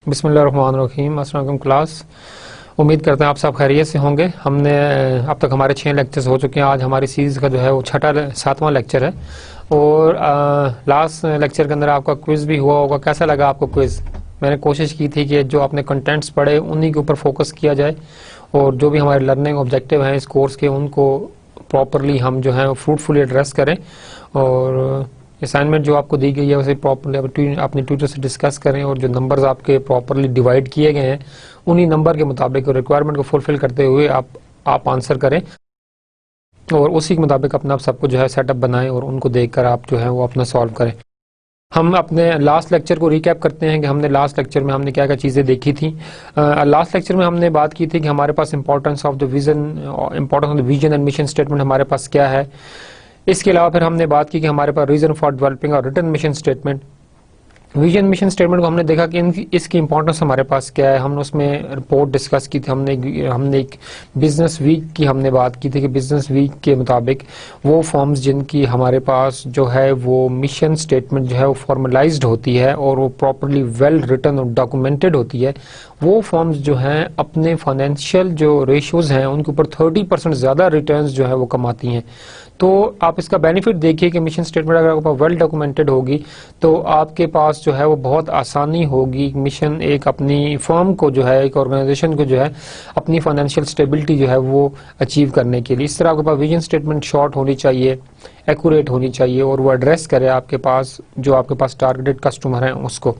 बिस्मिल्लाहिर्रहमानिर्रहीम। अस्सलाम वालेकुम क्लास। उम्मीद करते हैं आप सब खैरियत से होंगे। हमने अब तक हमारे 6 लेक्चर्स हो चुके हैं। आज हमारी सीरीज़ का जो है वो सातवां लेक्चर है और लास्ट लेक्चर के अंदर आपका क्विज़ भी हुआ होगा। कैसा लगा आपको क्विज़? मैंने कोशिश की थी कि जो आपने कंटेंट्स पढ़े उन्हीं के ऊपर फोकस किया जाए और जो भी हमारे लर्निंग ऑब्जेक्टिव हैं इस कोर्स के उनको प्रॉपरली हम जो है फ्रूटफुली एड्रेस करें और असाइनमेंट जो आपको दी गई है उसे प्रॉपरली अपने ट्यूटर से डिस्कस करें और जो नंबर्स आपके प्रॉपरली डिवाइड किए गए हैं उन्हीं नंबर के मुताबिक रिक्वायरमेंट को फुलफिल करते हुए आप आंसर करें और उसी के मुताबिक अपना सबको जो है सेटअप बनाएं और उनको देखकर आप जो है वो अपना सॉल्व करें। हम अपने लास्ट लेक्चर को रिकैप करते हैं कि हमने लास्ट लेक्चर में हमने क्या क्या चीज़ें देखी थी। लास्ट लेक्चर में हमने बात की थी कि हमारे पास importance of the vision and mission statement हमारे पास क्या है। इसके अलावा फिर हमने बात की कि हमारे पास रीजन फॉर डेवलपिंग और return mission statement. Vision mission statement को हमने देखा कि इसकी इंपॉर्टेंस हमारे पास क्या है। हमने उसमें रिपोर्ट डिस्कस की थी। हमने एक बिजनेस वीक की हमने बात की थी कि बिजनेस वीक के मुताबिक वो फॉर्म्स जिनकी हमारे पास जो है वो मिशन स्टेटमेंट जो है वो फॉर्मलाइज्ड होती है और वो प्रॉपरली वेल रिटन और डॉक्यूमेंटेड होती है, वो फॉर्म्स जो हैं अपने फाइनेंशियल जो रेशियोज हैं उनके ऊपर 30% ज़्यादा रिटर्न्स जो है वो कमाती हैं। तो आप इसका बेनिफिट देखिए कि मिशन स्टेटमेंट अगर आपके पास वेल डॉक्यूमेंटेड होगी तो आपके पास जो है वो बहुत आसानी होगी मिशन एक अपनी फर्म को जो है एक ऑर्गेनाइजेशन को जो है अपनी फाइनेंशियल स्टेबिलिटी जो है वो अचीव करने के लिए। इस तरह आपके पास विजन स्टेटमेंट शॉर्ट होनी चाहिए, एक्यूरेट होनी चाहिए और वो एड्रेस करे आपके पास जो आपके पास टारगेटेड कस्टमर हैं उसको।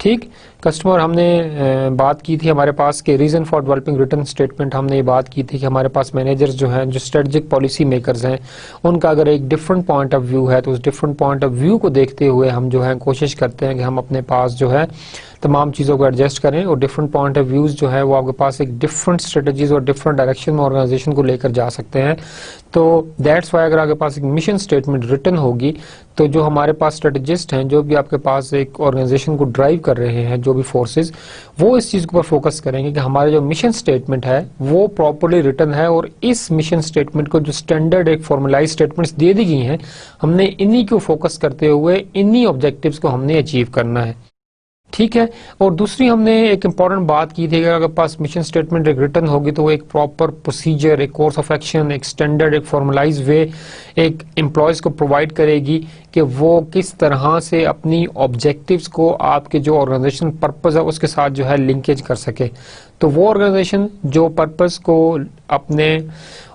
ठीक, कस्टमर हमने बात की थी हमारे पास के reason for developing return statement. हमने ये बात की थी कि हमारे पास मैनेजर्स जो हैं जो स्ट्रेटजिक पॉलिसी मेकर्स हैं उनका अगर एक डिफरेंट पॉइंट ऑफ व्यू है तो उस डिफरेंट पॉइंट ऑफ व्यू को देखते हुए हम जो है कोशिश करते हैं कि हम अपने पास जो है तमाम चीज़ों को एडजस्ट करें और डिफरेंट पॉइंट ऑफ व्यूज़ जो है वो आपके पास एक डिफरेंट स्ट्रेटजीज और डिफरेंट डायरेक्शन में ऑर्गेनाइजेशन को लेकर जा सकते हैं। तो दैट्स वाई अगर आपके पास एक मिशन स्टेटमेंट रिटन होगी तो जो हमारे पास स्ट्रेटजिस्ट हैं जो भी आपके पास एक ऑर्गेनाइजेशन को ड्राइव कर रहे हैं जो भी फोर्सेज वो इस चीज़ के ऊपर फोकस करेंगे कि हमारा जो मिशन स्टेटमेंट है वो प्रॉपरली रिटन है और इस मिशन स्टेटमेंट को जो स्टैंडर्ड एक फॉर्मुलाइज स्टेटमेंट्स दे दी गई हैं हमने इन्हीं को फोकस करते हुए इन्हीं ऑब्जेक्टिव्स को हमने अचीव करना है। ठीक है, और दूसरी हमने एक इम्पॉर्टेंट बात की थी कि अगर पास मिशन स्टेटमेंट एक रिटर्न होगी तो वो एक प्रॉपर प्रोसीजर, एक कोर्स ऑफ एक्शन, एक स्टैंडर्ड, एक फॉर्मलाइज वे एक एम्प्लॉयज़ को प्रोवाइड करेगी कि वो किस तरह से अपनी ऑब्जेक्टिव्स को आपके जो ऑर्गेनाइजेशन पर्पस है उसके साथ जो है लिंकेज कर सके। तो वो ऑर्गेनाइजेशन जो पर्पस को अपने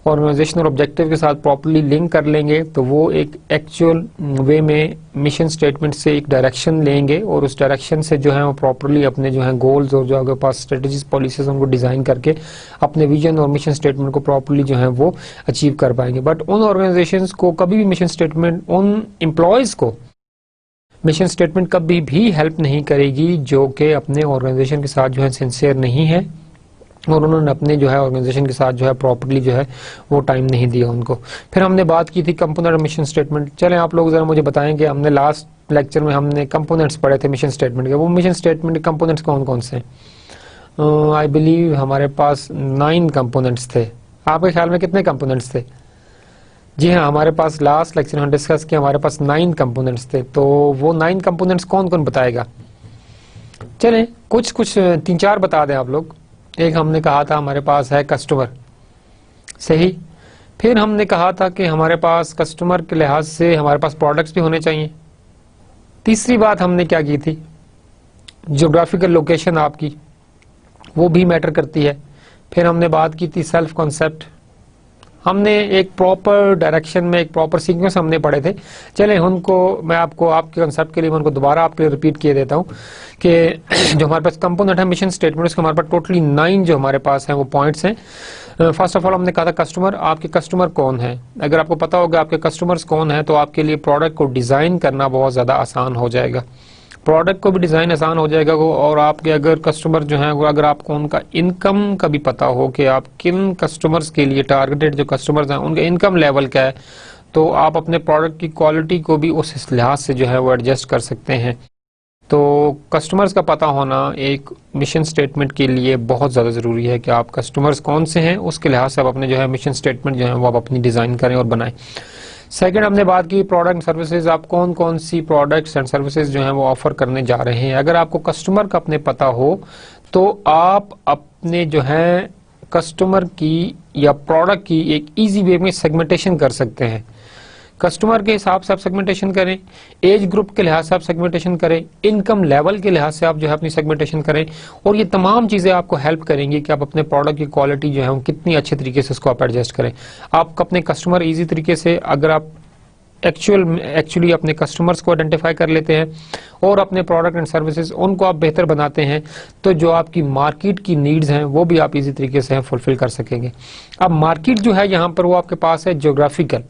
ऑर्गेनाइजेशनल ऑब्जेक्टिव के साथ प्रॉपर्ली लिंक कर लेंगे तो वो एक एक्चुअल वे में मिशन स्टेटमेंट से एक डायरेक्शन लेंगे और उस डायरेक्शन से जो है वो प्रॉपर्ली अपने जो है गोल्स और जो आपके पास स्ट्रेटजीज पॉलिसीज उनको डिज़ाइन करके अपने विजन और मिशन स्टेटमेंट को प्रॉपर्ली जो है वो अचीव कर पाएंगे। बट उन ऑर्गेनाइजेशंस को कभी भी मिशन स्टेटमेंट उन एम्प्लॉयज़ को मिशन स्टेटमेंट कभी भी हेल्प नहीं करेगी जो कि अपने ऑर्गेनाइजेशन के साथ जो है सिंसियर नहीं है और उन्होंने अपने जो है ऑर्गेनाइजेशन के साथ जो है प्रॉपर्ली जो है वो टाइम नहीं दिया उनको। फिर हमने बात की थी कंपोनेंट मिशन स्टेटमेंट। चलें आप लोग ज़रा मुझे बताएं कि हमने लास्ट लेक्चर में हमने कंपोनेंट्स पढ़े थे मिशन स्टेटमेंट के। वो मिशन स्टेटमेंट के कंपोनेंट्स कौन कौन से? आई बिलीव हमारे पास 9 कंपोनेंट्स थे। आपके ख्याल में कितने कंपोनेंट्स थे? जी हाँ, हमारे पास लास्ट लेक्चर में डिस्कस किया हमारे पास 9 कंपोनेंट्स थे। तो वो 9 कंपोनेंट्स कौन कौन बताएगा? चलें कुछ 3-4 बता दें आप लोग। एक हमने कहा था हमारे पास है कस्टमर, सही। फिर हमने कहा था कि हमारे पास कस्टमर के लिहाज से हमारे पास प्रोडक्ट्स भी होने चाहिए। तीसरी बात हमने क्या की थी, ज्योग्राफिकल लोकेशन आपकी वो भी मैटर करती है। फिर हमने बात की थी सेल्फ कॉन्सेप्ट। हमने एक प्रॉपर डायरेक्शन में एक प्रॉपर सीक्वेंस हमने पढ़े थे। चलें उनको मैं आपको आपके कंसेप्ट के लिए मैं उनको दोबारा आपके रिपीट किए देता हूँ कि जो हमारे पास कंपोनेंट है मिशन स्टेटमेंट उसके हमारे पास टोटली 9 जो हमारे पास हैं वो पॉइंट्स हैं। फर्स्ट ऑफ ऑल हमने कहा था कस्टमर। आपके कस्टमर कौन है? अगर आपको पता होगा आपके कस्टमर्स कौन है तो आपके लिए प्रोडक्ट को डिज़ाइन करना बहुत ज़्यादा आसान हो जाएगा। प्रोडक्ट को भी डिज़ाइन आसान हो जाएगा वो, और आपके अगर कस्टमर जो हैं वो अगर आपको उनका इनकम का भी पता हो कि आप किन कस्टमर्स के लिए टारगेटेड जो कस्टमर्स हैं उनका इनकम लेवल क्या है तो आप अपने प्रोडक्ट की क्वालिटी को भी उस लिहाज से जो है वो एडजस्ट कर सकते हैं। तो कस्टमर्स का पता होना एक मिशन स्टेटमेंट के लिए बहुत ज़्यादा ज़रूरी है कि आप कस्टमर्स कौन से हैं उसके लिहाज से आप अपने जो है मिशन स्टेटमेंट जो है वो आप अपनी डिज़ाइन करें और बनाएं। सेकंड हमने बात की प्रोडक्ट एंड सर्विसेज, आप कौन कौन सी प्रोडक्ट्स एंड सर्विसेज जो हैं वो ऑफर करने जा रहे हैं। अगर आपको कस्टमर का अपने पता हो तो आप अपने जो है कस्टमर की या प्रोडक्ट की एक इजी वे में सेगमेंटेशन कर सकते हैं। कस्टमर के हिसाब से आप सेगमेंटेशन करें, एज ग्रुप के लिहाज से आप सेगमेंटेशन करें, इनकम लेवल के लिहाज से आप जो है अपनी सेगमेंटेशन करें, और ये तमाम चीजें आपको हेल्प करेंगी कि आप अपने प्रोडक्ट की क्वालिटी जो है वो कितनी अच्छे तरीके से उसको आप एडजस्ट करें। आप अपने कस्टमर इजी तरीके से, अगर आप एक्चुअली अपने कस्टमर्स को आइडेंटिफाई कर लेते हैं और अपने प्रोडक्ट एंड सर्विसेज उनको आप बेहतर बनाते हैं, तो जो आपकी मार्केट की नीड्स हैं वो भी आप इजी तरीके से फुलफिल कर सकेंगे। अब मार्केट जो है यहाँ पर वो आपके पास है ज्योग्राफिकल,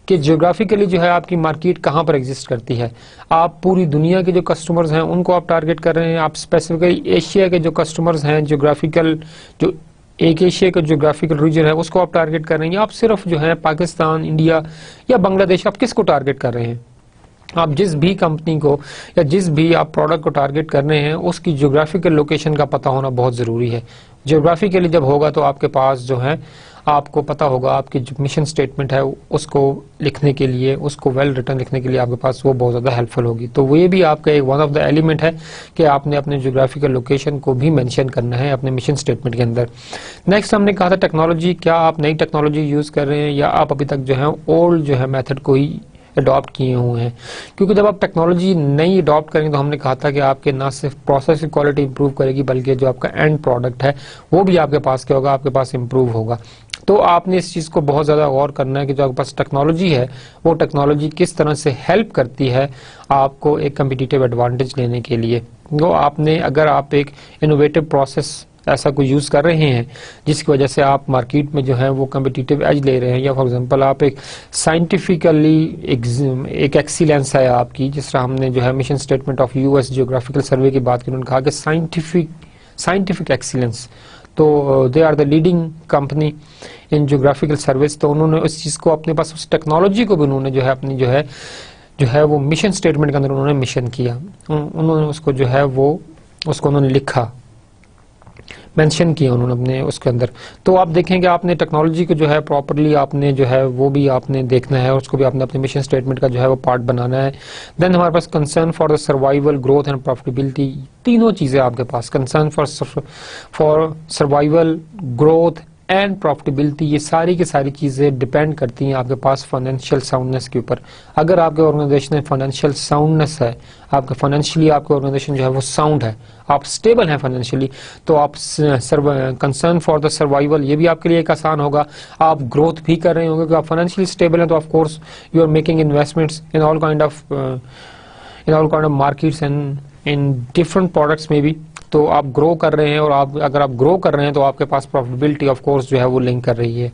कि ज्योग्राफिकली जो है आपकी मार्केट कहाँ पर एग्जिस्ट करती है। आप पूरी दुनिया के जो कस्टमर्स हैं उनको आप टारगेट कर रहे हैं, आप स्पेसिफिकली एशिया के जो कस्टमर्स हैं, ज्योग्राफिकल जो एक एशिया का ज्योग्राफिकल रीजन है उसको आप टारगेट कर रहे हैं, आप सिर्फ जो है पाकिस्तान, इंडिया या बांग्लादेश, आप किसको टारगेट कर रहे हैं। आप जिस भी कंपनी को या जिस भी आप प्रोडक्ट को टारगेट कर रहे हैं उसकी ज्योग्राफिकल लोकेशन का पता होना बहुत जरूरी है। ज्योग्राफिकली जब होगा तो आपके पास जो है आपको पता होगा आपकी जो मिशन स्टेटमेंट है उसको लिखने के लिए, उसको वेल रिटर्न लिखने के लिए आपके पास वो बहुत ज़्यादा हेल्पफुल होगी। तो वो ये भी आपका एक वन ऑफ द एलिमेंट है कि आपने अपने ज्योग्राफिकल लोकेशन को भी मेंशन करना है अपने मिशन स्टेटमेंट के अंदर। नेक्स्ट हमने कहा था टेक्नोलॉजी, क्या आप नई टेक्नोलॉजी यूज़ कर रहे हैं या आप अभी तक जो है ओल्ड जो है मेथड को ही अडॉप्ट किए हुए हैं। क्योंकि जब आप टेक्नोलॉजी नई अडॉप्ट करेंगे तो हमने कहा था कि आपके ना सिर्फ प्रोसेस की क्वालिटी इंप्रूव करेगी बल्कि जो आपका एंड प्रोडक्ट है वो भी आपके पास क्या होगा, आपके पास इंप्रूव होगा। तो आपने इस चीज़ को बहुत ज़्यादा गौर करना है कि जो आपके पास टेक्नोलॉजी है वो टेक्नोलॉजी किस तरह से हेल्प करती है आपको एक कम्पिटिटिव एडवांटेज लेने के लिए। तो आपने, अगर आप एक इनोवेटिव प्रोसेस ऐसा कोई यूज़ कर रहे हैं जिसकी वजह से आप मार्केट में जो है वो कम्पिटिटिव एज ले रहे हैं, या फॉर एग्जांपल आप एक साइंटिफिकली एक एक्सीलेंस है आपकी, जिस तरह हमने जो है mission statement of US geographical survey की बात की, उन्होंने कहा कि साइंटिफिक एक्सीलेंस, तो they are the leading company in geographical service. तो उन्होंने उस चीज़ को अपने पास, उस टेक्नोलॉजी को भी उन्होंने जो है अपनी जो है वो मिशन स्टेटमेंट के अंदर उन्होंने मिशन किया, उन्होंने उसको जो है वो उसको उन्होंने लिखा, मेंशन किया उन्होंने अपने उसके अंदर। तो आप देखेंगे आपने टेक्नोलॉजी को जो है प्रॉपरली आपने जो है वो भी आपने देखना है, उसको भी आपने अपने मिशन स्टेटमेंट का जो है वो पार्ट बनाना है। देन हमारे पास concern for the survival, growth and profitability, तीनों चीज़ें आपके पास, concern for survival, growth and profitability, ये सारी की सारी चीज़ें डिपेंड करती हैं आपके पास फाइनेंशियल साउंडनेस के ऊपर। अगर आपके ऑर्गेनाइजेशन में फाइनेंशियल साउंडनेस है, आपके फाइनेंशियली आपके ऑर्गेनाइजेशन जो है वो साउंड है, आप स्टेबल हैं फाइनेंशियली, तो आप कंसर्न फॉर द सर्वाइवल, ये भी आपके लिए एक आसान होगा। आप ग्रोथ भी कर रहे होंगे क्योंकि आप फाइनेंशियली स्टेबल हैं, तो of course you are making investments in all kind of markets and in different products में भी, तो आप ग्रो कर रहे हैं, और आप अगर आप ग्रो कर रहे हैं तो आपके पास प्रॉफिटेबिलिटी ऑफ कोर्स जो है वो लिंक कर रही है।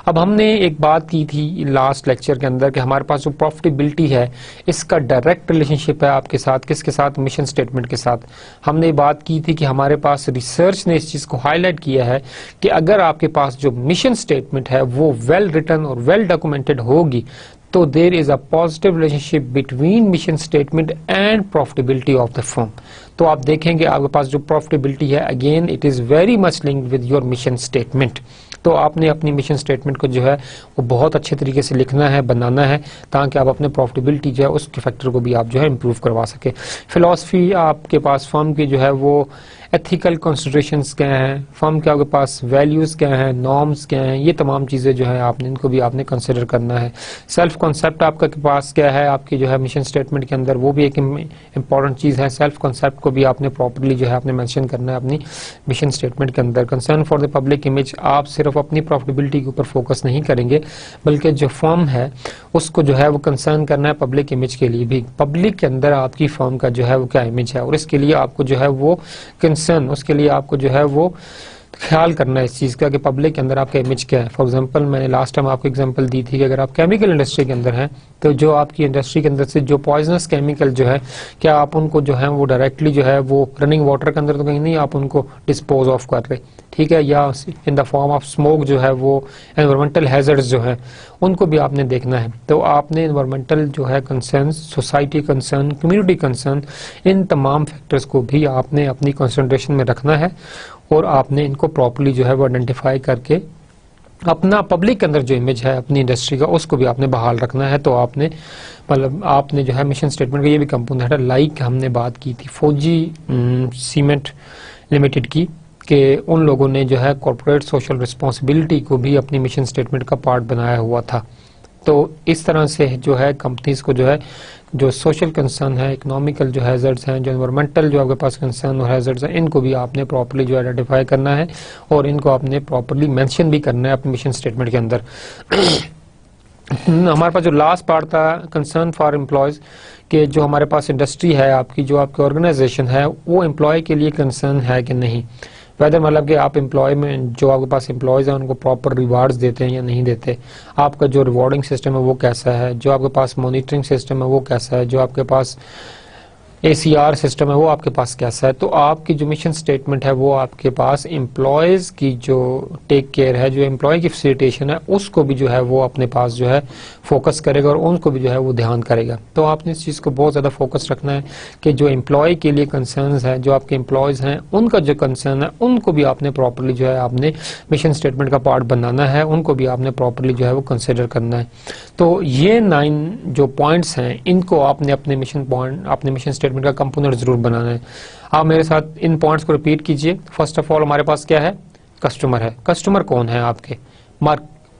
अब हमने एक बात की थी लास्ट लेक्चर के अंदर कि हमारे पास जो प्रॉफिटेबिलिटी है इसका डायरेक्ट रिलेशनशिप है आपके साथ, किसके साथ, मिशन स्टेटमेंट के साथ। हमने बात की थी कि हमारे पास रिसर्च ने इस चीज़ को हाईलाइट किया है कि अगर आपके पास जो मिशन स्टेटमेंट है वो वेल रिटन और वेल डॉक्यूमेंटेड होगी तो there is a positive relationship between mission statement and profitability of the firm. तो आप देखेंगे आपके पास जो प्रॉफिटेबिलिटी है, again it is very much linked with your mission statement. तो आपने अपनी मिशन स्टेटमेंट को जो है वो बहुत अच्छे तरीके से लिखना है, बनाना है, ताकि आप अपने प्रॉफिटेबिलिटी जो है उसके फैक्टर को भी आप जो है इम्प्रूव करवा सके। फिलॉसफी आपके पास फर्म की जो है वो एथिकल कंसिडरेशंस क्या हैं, फर्म के आपके पास वैल्यूज़ क्या हैं, नॉर्म्स क्या हैं, ये तमाम चीज़ें जो है आपने इनको भी आपने कंसिडर करना है। सेल्फ कॉन्सेप्ट आपका के पास क्या है आपकी जो है मिशन स्टेटमेंट के अंदर, वो भी एक इंपॉर्टेंट चीज़ है। सेल्फ कॉन्सेप्ट को भी आपने प्रॉपरली जो है आपने मेंशन करना है अपनी मिशन स्टेटमेंट के अंदर। Concern for the public image, आप सिर्फ अपनी प्रॉफिटेबिलिटी के ऊपर फोकस नहीं करेंगे बल्कि जो फर्म है उसको जो है वो कंसर्न करना है पब्लिक इमेज के लिए भी, पब्लिक के अंदर आपकी फर्म का जो है वो क्या इमेज है, और इसके लिए आपको जो है वो उसके लिए आपको जो है वो ख्याल करना है इस चीज़ का कि पब्लिक के अंदर आपका इमेज क्या है। फॉर एग्जांपल मैंने लास्ट टाइम आपको एग्जांपल दी थी कि अगर आप केमिकल इंडस्ट्री के अंदर हैं तो जो आपकी इंडस्ट्री के अंदर से जो पॉइजनस केमिकल जो है, क्या आप उनको जो है वो डायरेक्टली जो है वो रनिंग वाटर के अंदर तो कहीं नहीं आप उनको डिस्पोज ऑफ कर रहे, ठीक है, या in the form of smoke जो है वो एनवायरमेंटल हैजर्ड्स जो है उनको भी आपने देखना है। तो आपने एनवायरमेंटल जो है concern, society concern, community concern, इन तमाम फैक्टर्स को भी आपने अपनी कंसंट्रेशन में रखना है और आपने इनको प्रॉपर्ली जो है वो आइडेंटिफाई करके अपना पब्लिक के अंदर जो इमेज है अपनी इंडस्ट्री का, उसको भी आपने बहाल रखना है। तो आपने मतलब आपने जो है मिशन स्टेटमेंट का ये भी कंपोनेंट है। लाइक हमने बात की थी फौजी सीमेंट लिमिटेड की, कि उन लोगों ने जो है कॉर्पोरेट सोशल रिस्पॉन्सिबिलिटी को भी अपनी मिशन स्टेटमेंट का पार्ट बनाया हुआ था। तो इस तरह से जो है कंपनीज को जो है जो सोशल कंसर्न है, इकोनॉमिकल जो हैजर्ड्स हैं, जो एनवायरमेंटल जो आपके पास कंसर्न और हैजर्ड्स हैं, इनको भी आपने प्रॉपर्ली जो आइडेंटिफाई करना है और इनको आपने प्रॉपर्ली मेंशन भी करना है अपने मिशन स्टेटमेंट के अंदर। हमारे पास जो लास्ट पार्ट था कंसर्न फॉर एम्प्लॉयज, कि जो हमारे पास इंडस्ट्री है आपकी, जो आपकी ऑर्गेनाइजेशन है, वो एम्प्लॉय के लिए कंसर्न है कि नहीं, वेदर मतलब कि आप एम्प्लॉय में जो आपके पास एम्प्लॉयज हैं उनको प्रॉपर रिवार्ड्स देते हैं या नहीं देते, आपका जो रिवॉर्डिंग सिस्टम है वो कैसा है, जो आपके पास मॉनिटरिंग सिस्टम है वो कैसा है, जो आपके पास ACR सिस्टम है वो आपके पास कैसा है। तो आपकी जो मिशन स्टेटमेंट है वो आपके पास एम्प्लॉयज की जो टेक केयर है, जो एम्प्लॉय की फैसिलिटेशन है, उसको भी जो है वो अपने पास जो है फोकस करेगा और उनको भी जो है वो ध्यान करेगा। तो आपने इस चीज़ को बहुत ज़्यादा फोकस रखना है कि जो एम्प्लॉय के लिए कंसर्न्स है, जो आपके एम्प्लॉयज़ हैं उनका जो कंसर्न है उनको भी आपने प्रॉपरली जो है आपने मिशन स्टेटमेंट का पार्ट बनाना है, उनको भी आपने प्रॉपरली जो है वो कंसिडर करना है। तो ये 9 जो पॉइंट्स हैं इनको आपने अपने मिशन स्टेटमेंट का कंपोनेंट जरूर बनाना है। आप मेरे साथ इन पॉइंट्स को रिपीट कीजिए। फर्स्ट ऑफ ऑल हमारे पास क्या है, कस्टमर है। कस्टमर कौन है आपके,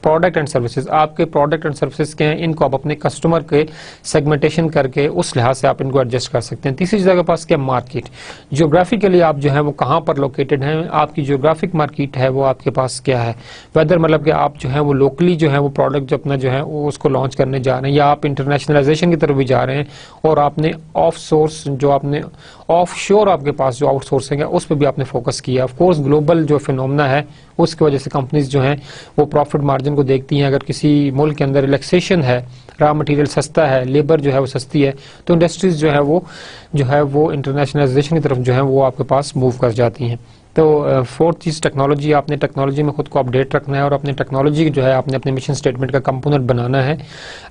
प्रोडक्ट एंड सर्विसेज, आपके प्रोडक्ट एंड सर्विसेज के हैं, इनको आप अपने कस्टमर के सेगमेंटेशन करके उस लिहाज से आप इनको एडजस्ट कर सकते हैं। तीसरी चीज़ के पास क्या, मार्केट, जियोग्राफिकली आप जो है वो कहाँ पर लोकेटेड हैं, आपकी जियोग्राफिक मार्केट है वो आपके पास क्या है, वेदर मतलब कि आप जो है वो लोकली जो है वो प्रोडक्ट जो अपना जो है वो उसको लॉन्च करने जा रहे हैं, या आप इंटरनेशनलाइजेशन की तरफ भी जा रहे हैं और आपने ऑफ सोर्स जो आपने ऑफ शोर आपके पास जो आउटसोर्सिंग है उस पर भी आपने फोकस किया। ऑफ कोर्स ग्लोबल जो फिनोमेना है उसकी वजह से कंपनीज जो हैं वो प्रॉफिट मार्जिन को देखती हैं। अगर किसी मुल्क के अंदर रिलैक्सेशन है, रॉ मटेरियल सस्ता है, लेबर जो है वो सस्ती है, तो इंडस्ट्रीज जो है वो इंटरनेशनलाइजेशन की तरफ जो है वो आपके पास मूव कर जाती हैं। तो फोर्थ चीज़ टेक्नोलॉजी, आपने टेक्नोलॉजी में खुद को अपडेट रखना है और अपने टेक्नोलॉजी जो है आपने अपने मिशन स्टेटमेंट का कंपोनेंट बनाना है।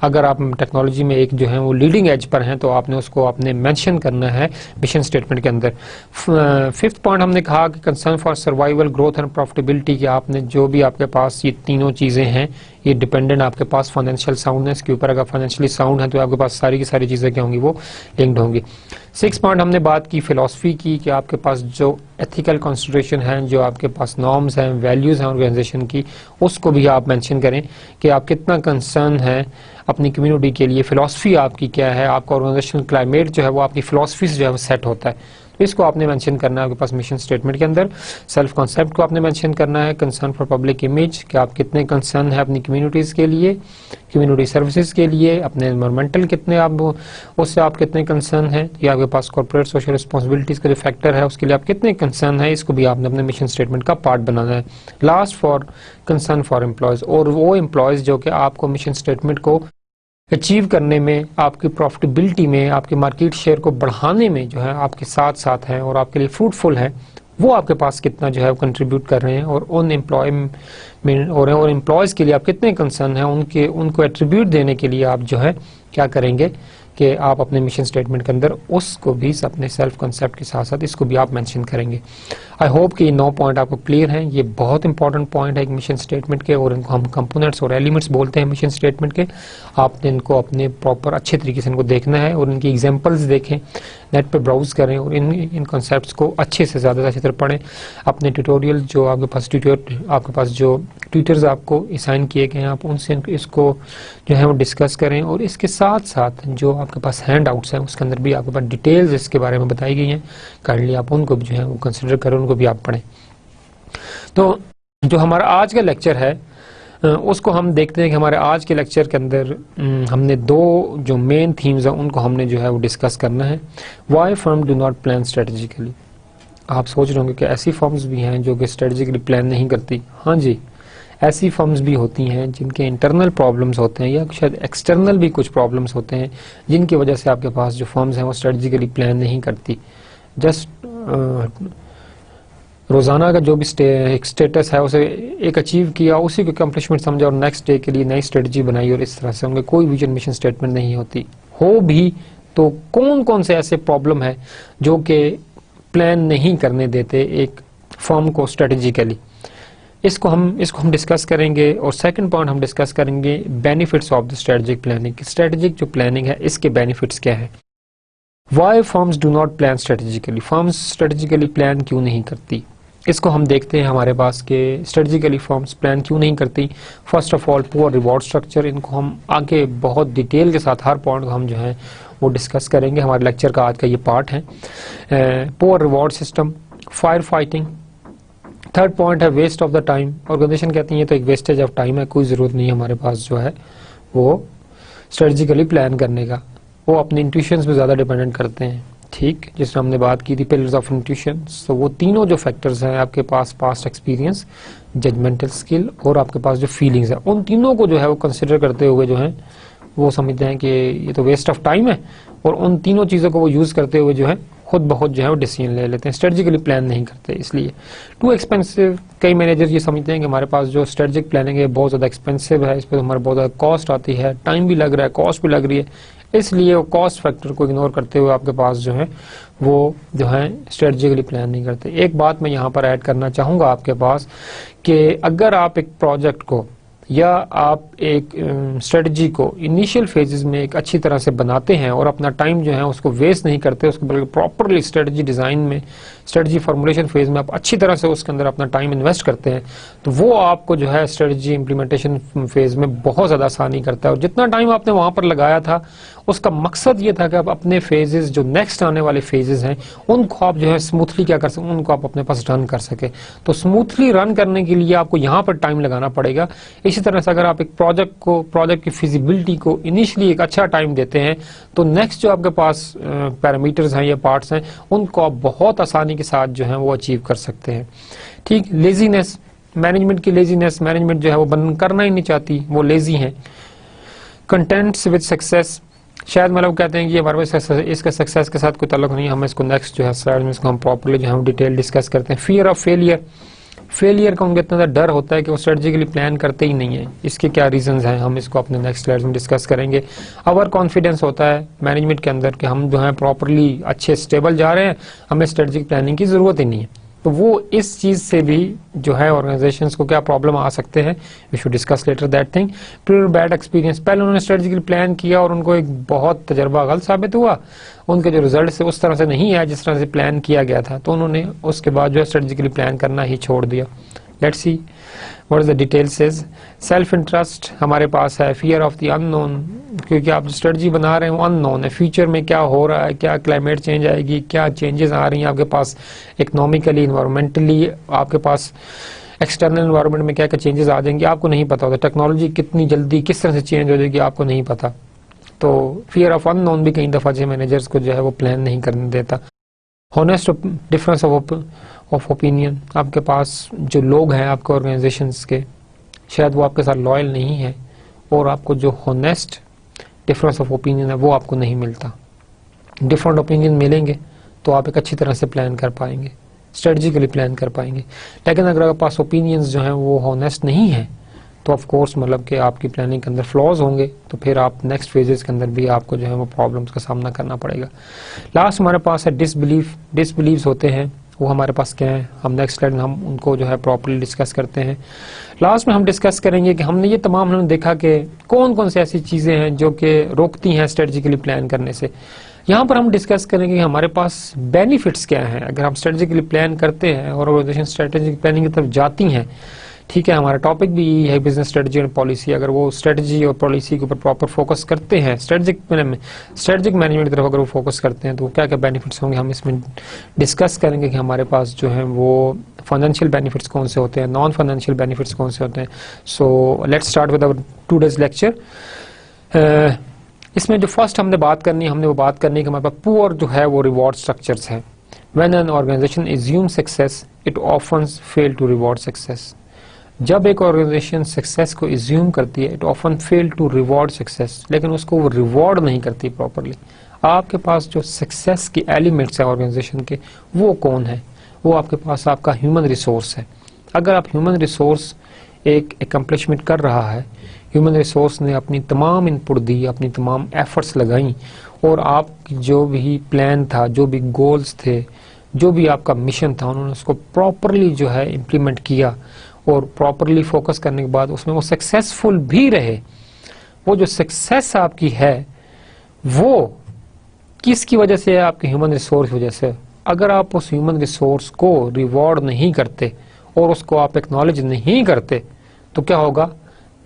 अगर आप टेक्नोलॉजी में एक जो है वो लीडिंग एज पर हैं तो आपने उसको आपने मेंशन करना है मिशन स्टेटमेंट के अंदर। फिफ्थ पॉइंट हमने कहा कि concern for survival, growth and profitability, कि आपने जो भी आपके पास ये तीनों चीज़ें हैं ये डिपेंडेंट आपके पास फाइनेंशियल साउंडनेस के ऊपर। अगर फाइनेंशियली साउंड है तो आपके पास सारी की सारी चीज़ें क्या होंगी, वो लिंक्ड होंगी। 6 पॉइंट हमने बात की फिलॉसफी की, कि आपके पास जो एथिकल कंसिडरेशन है, जो आपके पास नॉर्म्स हैं, वैल्यूज़ हैं ऑर्गेनाइजेशन की, उसको भी आप मेंशन करें कि आप कितना कंसर्न है अपनी कम्युनिटी के लिए, फिलॉसफी आपकी क्या है, आपका ऑर्गेनाइजेशनल क्लाइमेट जो है वो आपकी फिलॉसफी से जो है वो सेट होता है। तो इसको आपने मेंशन करना है आपके पास मिशन स्टेटमेंट के अंदर। सेल्फ कॉन्सेप्ट को आपने मेंशन करना है, कंसर्न फॉर पब्लिक इमेज, कि आप कितने कंसर्न है अपनी कम्युनिटीज़ के लिए, कम्युनिटी सर्विसेज के लिए, अपने एनवायरमेंटल कितने आप उससे आप कितने कंसर्न हैं, या आपके पास कॉर्पोरेट सोशल रिस्पॉन्सिबिलिटीज़ का जो फैक्टर है उसके लिए आप कितने कंसर्न है, इसको भी आपने अपने मिशन स्टेटमेंट का पार्ट बनाना है। Last for concern for employees, और वो एम्प्लॉयज़ जो कि आपको मिशन स्टेटमेंट को अचीव करने में, आपकी प्रॉफिटेबिलिटी में, आपके मार्केट शेयर को बढ़ाने में जो है आपके साथ साथ हैं और आपके लिए फ्रूटफुल हैं, वो आपके पास कितना जो है कंट्रीब्यूट कर रहे हैं, और उन एम्प्लॉयमेंट और एम्प्लॉयज़ के लिए आप कितने कंसर्न हैं, उनको एट्रीब्यूट देने के लिए आप जो है क्या करेंगे कि आप अपने मिशन स्टेटमेंट के अंदर उसको भी अपने सेल्फ कंसेप्ट के साथ साथ इसको भी आप मेंशन करेंगे। आई होप कि ये 9 पॉइंट आपको क्लियर हैं। ये बहुत इंपॉर्टेंट पॉइंट है एक मिशन स्टेटमेंट के, और इनको हम कंपोनेंट्स और एलिमेंट्स बोलते हैं मिशन स्टेटमेंट के। आपने इनको अपने प्रॉपर अच्छे तरीके से इनको देखना है और इनकी एग्जांपल्स देखें, नेट पे ब्राउज करें और इन कॉन्सेप्ट्स को अच्छे से ज़्यादा अच्छी तरह पढ़ें। अपने ट्यूटोरियल जो आपके पास जो ट्यूटर्स आपको असाइन किए गए हैं, आप उनसे इसको जो है वो डिस्कस करें, और इसके साथ साथ जो आपके पास हैंड आउट्स हैं उसके अंदर भी आपके पास डिटेल्स इसके बारे में बताई गई हैं, काइंडली आप उनको भी जो है वो कंसिडर करें, उनको भी आप पढ़ें। तो जो हमारा आज का लेक्चर है उसको हम देखते हैं कि हमारे आज के लेक्चर के अंदर हमने 2 जो मेन थीम्स हैं उनको हमने जो है वो डिस्कस करना है। Why firm do not plan strategically. आप सोच रहे होंगे कि ऐसी फर्म्स भी हैं जो कि स्ट्रेटेजिकली प्लान नहीं करती। हाँ जी, ऐसी फर्म्स भी होती हैं जिनके इंटरनल प्रॉब्लम्स होते हैं या शायद एक्सटर्नल भी कुछ प्रॉब्लम्स होते हैं जिनकी वजह से आपके पास जो फर्म्स हैं वो स्ट्रेटेजिकली प्लान नहीं करती। जस्ट रोज़ाना का जो भी एक स्टेटस है उसे एक अचीव किया, उसी को अकम्पलिशमेंट समझा और नेक्स्ट डे के लिए नई स्ट्रेटजी बनाई, और इस तरह से उनके कोई विजन मिशन स्टेटमेंट नहीं होती। हो भी तो कौन कौन से ऐसे प्रॉब्लम है जो कि प्लान नहीं करने देते एक फर्म को स्ट्रेटेजिकली। इसको हम डिस्कस करेंगे। और सेकंड पॉइंट हम डिस्कस करेंगे benefits of the strategic planning. Strategic जो प्लानिंग है इसके बेनिफिट्स क्या है। Why firms do not plan strategically, firms strategically plan क्यों नहीं करती, इसको हम देखते हैं हमारे पास के स्ट्रेटेजिकली फर्म्स प्लान क्यों नहीं करती। First of all poor reward structure, इनको हम आगे बहुत डिटेल के साथ हर पॉइंट को हम जो है वो डिस्कस करेंगे, हमारे लेक्चर का आज का ये पार्ट है। Poor reward system, fire fighting. Third point है waste of the time, organisation कहती है तो एक वेस्टेज ऑफ टाइम है, कोई ज़रूरत नहीं है हमारे पास जो है वो स्ट्रेटेजिकली प्लान करने का, वो अपने इंट्यूशंस पे ज़्यादा डिपेंडेंट करते हैं। ठीक, जिसमें हमने बात की थी पिलर्स ऑफ इंट्यूशन, तो वो तीनों जो फैक्टर्स हैं आपके पास, पास्ट एक्सपीरियंस, जजमेंटल स्किल और आपके पास जो फीलिंग्स है, उन तीनों को जो है वो कंसिडर करते हुए जो है वो समझते हैं कि ये तो वेस्ट ऑफ टाइम है, और उन तीनों चीज़ों को वो यूज़ करते हुए जो है खुद बहुत जो है वो डिसीजन ले लेते हैं, स्ट्रेटेजिकली प्लान नहीं करते। इसलिए टू एक्सपेंसिव, कई मैनेजर ये समझते हैं कि हमारे पास जो स्ट्रेटेजिक प्लानिंग है बहुत ज़्यादा एक्सपेंसिव है, इस पर हमारा बहुत ज़्यादा कॉस्ट आती है, टाइम भी लग रहा है, कॉस्ट भी लग रही है, इसलिए वो कॉस्ट फैक्टर को इग्नोर करते हुए आपके पास जो है वो जो है स्ट्रेटेजिकली प्लान नहीं करते। एक बात मैं यहाँ पर ऐड करना चाहूँगा आपके पास कि अगर आप एक प्रोजेक्ट को या आप एक स्ट्रेटजी को इनिशियल फेजेस में एक अच्छी तरह से बनाते हैं और अपना टाइम जो है उसको वेस्ट नहीं करते, उसको बल्कि प्रॉपरली स्ट्रेटजी डिज़ाइन में, स्ट्रेटजी फॉर्मुलेशन फेज में आप अच्छी तरह से उसके अंदर अपना टाइम इन्वेस्ट करते हैं, तो वो आपको जो है स्ट्रेटजी इंप्लीमेंटेशन फेज में बहुत ज़्यादा आसानी करता है। और जितना टाइम आपने वहाँ पर लगाया था उसका मकसद ये था कि आप अपने फेजेस जो नेक्स्ट आने वाले फेजेस हैं उनको आप जो है स्मूथली क्या कर सकें, उनको आप अपने पास रन कर सके। तो स्मूथली रन करने के लिए आपको यहाँ पर टाइम लगाना पड़ेगा। इसी तरह से अगर आप एक प्रोजेक्ट की फिजिबिलिटी को इनिशियली एक अच्छा टाइम देते हैं तो नेक्स्ट जो आपके पास पैरामीटर्स हैं या पार्ट्स हैं उनको आप बहुत आसानी के साथ जो है वो अचीव कर सकते हैं। ठीक, लेजीनेस, मैनेजमेंट की लेजीनेस, मैनेजमेंट जो है वो बंद करना ही नहीं चाहती, वो लेजी हैं। कंटेंट्स विद सक्सेस, शायद मतलब कहते हैं कि हमारे पास इसका सक्सेस के साथ कोई ताल्लुक नहीं है, हम इसको नेक्स्ट जो है स्लाइड में इसको हम प्रॉपर्ली जो है डिटेल डिस्कस करते हैं। फियर ऑफ फेलियर, फेलियर का उनको इतना डर होता है कि वो स्ट्रेटेजिकली प्लान करते ही नहीं है, इसके क्या रीजंस हैं हम इसको अपने नेक्स्ट स्लाइड में डिस्कस करेंगे। ओवर कॉन्फिडेंस होता है मैनेजमेंट के अंदर कि हम जो है प्रॉपर्ली अच्छे स्टेबल जा रहे हैं, हमें स्ट्रेटेजिक प्लानिंग की जरूरत ही नहीं है, तो वो इस चीज़ से भी जो है ऑर्गेनाइजेशंस को क्या प्रॉब्लम आ सकते हैं, we should discuss later that thing. Previous bad experience, पहले उन्होंने स्ट्रेटेजिकली प्लान किया और उनको एक बहुत तजर्बा गलत साबित हुआ, उनके जो रिजल्ट से उस तरह से नहीं आया जिस तरह से प्लान किया गया था, तो उन्होंने उसके बाद जो है स्ट्रेटेजिकली प्लान करना ही छोड़ दिया। Let's see what is the details is. Self interest हमारे पास है, फियर ऑफ द अननोन, क्योंकि आप स्ट्रेटजी बना रहे हैं वो अननोन है, फ्यूचर में क्या हो रहा है, क्या क्लाइमेट चेंज आएगी, क्या चेंजेस आ रही हैं आपके पास इकोनॉमिकली, इन्वायरमेंटली, आपके पास एक्सटर्नल इन्वायरमेंट में क्या क्या चेंजेस आ जाएंगे आपको नहीं पता होता, टेक्नोलॉजी कितनी जल्दी किस तरह से चेंज हो जाएगी आपको नहीं पता। तो फियर ऑफ अननोन भी कई दफ़ा जो मैनेजर्स को जो है वो प्लान नहीं करने देता। हॉनेस्ट डिफरेंस ऑफ ओपिनियन, आपके पास जो लोग हैं आपके ऑर्गेनाइजेशंस के, शायद वो आपके साथ लॉयल नहीं है और आपको जो हॉनेस्ट डिफरेंस ऑफ ओपिनियन है वो आपको नहीं मिलता। डिफरेंट ओपिनियन मिलेंगे तो आप एक अच्छी तरह से प्लान कर पाएंगे, स्ट्रेटजिकली प्लान कर पाएंगे। लेकिन अगर आपके पास ओपिनियंस जो हैं वो हॉनेस्ट नहीं है तो ऑफ कोर्स मतलब कि आपकी प्लानिंग के अंदर फ्लॉज होंगे, तो फिर आप नेक्स्ट फेजेस के अंदर भी आपको जो है वो प्रॉब्लम्स का सामना करना पड़ेगा। लास्ट हमारे पास है डिसबिलीफ, डिसबिलीव्स होते हैं वो हमारे पास क्या है, हम नेक्स्ट स्लाइड में हम उनको जो है प्रॉपर्ली डिस्कस करते हैं। लास्ट में हम डिस्कस करेंगे कि हमने ये तमाम हमने देखा कि कौन कौन सी ऐसी चीज़ें हैं जो कि रोकती हैं स्ट्रेटजिकली प्लान करने से। यहाँ पर हम डिस्कस करेंगे कि हमारे पास बेनिफिट्स क्या हैं अगर हम स्ट्रेटजिकली प्लान करते हैं और ऑर्गेनाइजेशन स्ट्रेटेजिक प्लानिंग की तरफ जाती हैं। ठीक है, हमारा टॉपिक भी यही है बिजनेस स्ट्रेटजी एंड पॉलिसी। अगर वो स्ट्रेटजी और पॉलिसी के ऊपर प्रॉपर फोकस करते हैं, स्ट्रेटजिक मैनेजमेंट की तरफ अगर वो फोकस करते हैं तो क्या क्या बेनिफिट्स होंगे हम इसमें डिस्कस करेंगे कि हमारे पास जो है वो फाइनेंशियल बेनिफिट्स कौन से होते हैं, नॉन फाइनेंशियल बेनिफिट्स कौन से होते हैं। So let's start with our today's lecture. इसमें जो फर्स्ट हमने बात करनी है, हमने वो बात करनी है कि हमारे पास पुअर जो है वो रिवॉर्ड स्ट्रक्चर्स हैं। When an organisation assume success it often fail to reward success. जब एक ऑर्गेनाइजेशन सक्सेस को एज्यूम करती है it often fail to reward success, लेकिन उसको वो रिवॉर्ड नहीं करती प्रॉपरली। आपके पास जो सक्सेस के एलिमेंट्स हैं ऑर्गेनाइजेशन के वो कौन है, वो आपके पास आपका ह्यूमन रिसोर्स है। अगर आप ह्यूमन रिसोर्स एक एकम्प्लिशमेंट कर रहा है, ह्यूमन रिसोर्स ने अपनी तमाम इनपुट दी, अपनी तमाम एफर्ट्स लगाई और आपकी जो भी प्लान था, जो भी गोल्स थे, जो भी आपका मिशन था, उन्होंने उसको प्रॉपरली जो है इम्प्लीमेंट किया और प्रॉपरली फोकस करने के बाद उसमें वो सक्सेसफुल भी रहे, वो जो सक्सेस आपकी है वो किसकी वजह से है? आपके ह्यूमन रिसोर्स वजह से। अगर आप उस ह्यूमन रिसोर्स को रिवॉर्ड नहीं करते और उसको आप एक्नॉलेज नहीं करते तो क्या होगा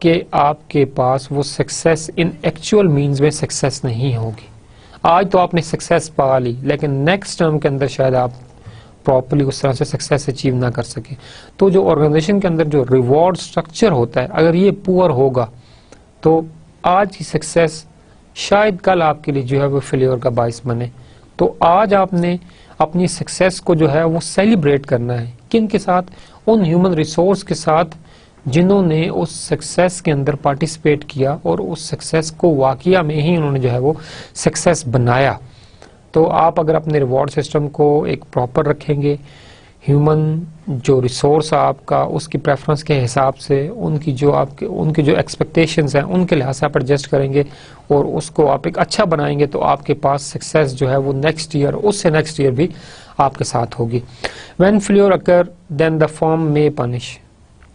कि आपके पास वो सक्सेस इन एक्चुअल मीन्स में सक्सेस नहीं होगी। आज तो आपने सक्सेस पा ली, लेकिन नेक्स्ट टर्म के अंदर शायद आप प्रॉपर्ली उस तरह से सक्सेस अचीव ना कर सके। तो जो ऑर्गेनाइजेशन के अंदर जो रिवॉर्ड स्ट्रक्चर होता है, अगर ये पुअर होगा तो आज की सक्सेस शायद कल आपके लिए जो है वो फेलियर का बाइस बने। तो आज आपने अपनी सक्सेस को जो है वो सेलिब्रेट करना है। किन के साथ? उन ह्यूमन रिसोर्स के साथ जिन्होंने उस सक्सेस के अंदर पार्टिसिपेट किया और उस सक्सेस को वाकया में ही उन्होंने जो है वो सक्सेस बनाया। तो आप अगर अपने रिवॉर्ड सिस्टम को एक प्रॉपर रखेंगे, ह्यूमन जो रिसोर्स आपका उसकी प्रेफरेंस के हिसाब से उनकी जो एक्सपेक्टेशंस हैं उनके लिहाज से आप एडजस्ट करेंगे और उसको आप एक अच्छा बनाएंगे तो आपके पास सक्सेस जो है वो नेक्स्ट ईयर, उससे नेक्स्ट ईयर भी आपके साथ होगी। When failure occur then the firm may punish.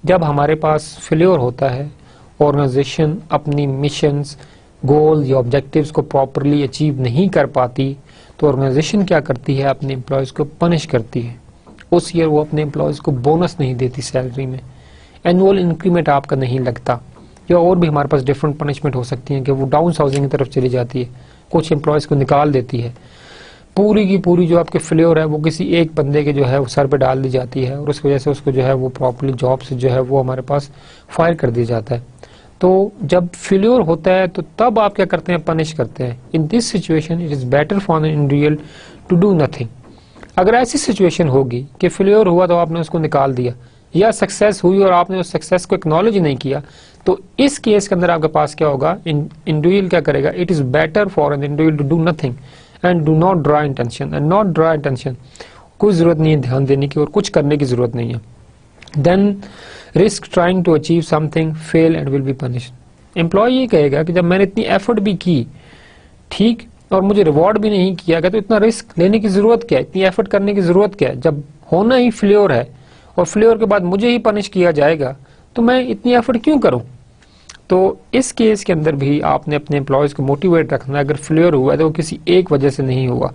जब हमारे पास फेल्योर होता है, ऑर्गेनाइजेशन अपनी मिशंस, गोल या ऑब्जेक्टिव्स को प्रॉपरली अचीव नहीं कर पाती तो ऑर्गेनाइजेशन क्या करती है? अपने एम्प्लॉयज़ को पनिश करती है। उस ईयर वो अपने एम्प्लॉयज़ को बोनस नहीं देती सैलरी में, एनुअल इंक्रीमेंट आपका नहीं लगता, या और भी हमारे पास डिफरेंट पनिशमेंट हो सकती हैं कि वो डाउन हाउसिंग की तरफ चली जाती है, कुछ एम्प्लॉयज़ को निकाल देती है। पूरी की पूरी जो आपके फेल्योर है वो किसी एक बंदे के जो है वो सर पे डाल दी जाती है और उस वजह से उसको जो है वो प्रॉपर्ली जॉब से जो है वो हमारे पास फायर कर दिया जाता है। तो जब फेल्योर होता है तो तब आप क्या करते हैं? पनिश करते हैं। In this situation it is better for an individual to do nothing. अगर ऐसी सिचुएशन होगी कि फेल्योर हुआ तो आपने उसको निकाल दिया, या सक्सेस हुई और आपने उस सक्सेस को एक्नॉलेज नहीं किया, तो इस केस के अंदर आपके पास क्या होगा? इंडिविजुअल क्या करेगा? It is better for an individual to do nothing and do not draw attention. And not draw attention, कोई जरूरत नहीं है ध्यान देने की और कुछ करने की जरूरत नहीं है। Then risk trying to achieve something, fail and will be punished. Employee ये कहेगा कि जब मैंने इतनी एफर्ट भी की, ठीक, और मुझे रिवॉर्ड भी नहीं किया गया, तो इतना रिस्क लेने की जरूरत क्या है? इतनी एफर्ट करने की जरूरत क्या है? जब होना ही फेल्योर है और फेल्योर के बाद मुझे ही पनिश किया जाएगा तो मैं इतनी एफर्ट क्यों करूं? तो इस केस के अंदर भी आपने अपने एम्प्लॉयज़ को मोटिवेट रखना है। अगर फेल्योर हुआ है तो वो किसी एक वजह से नहीं हुआ,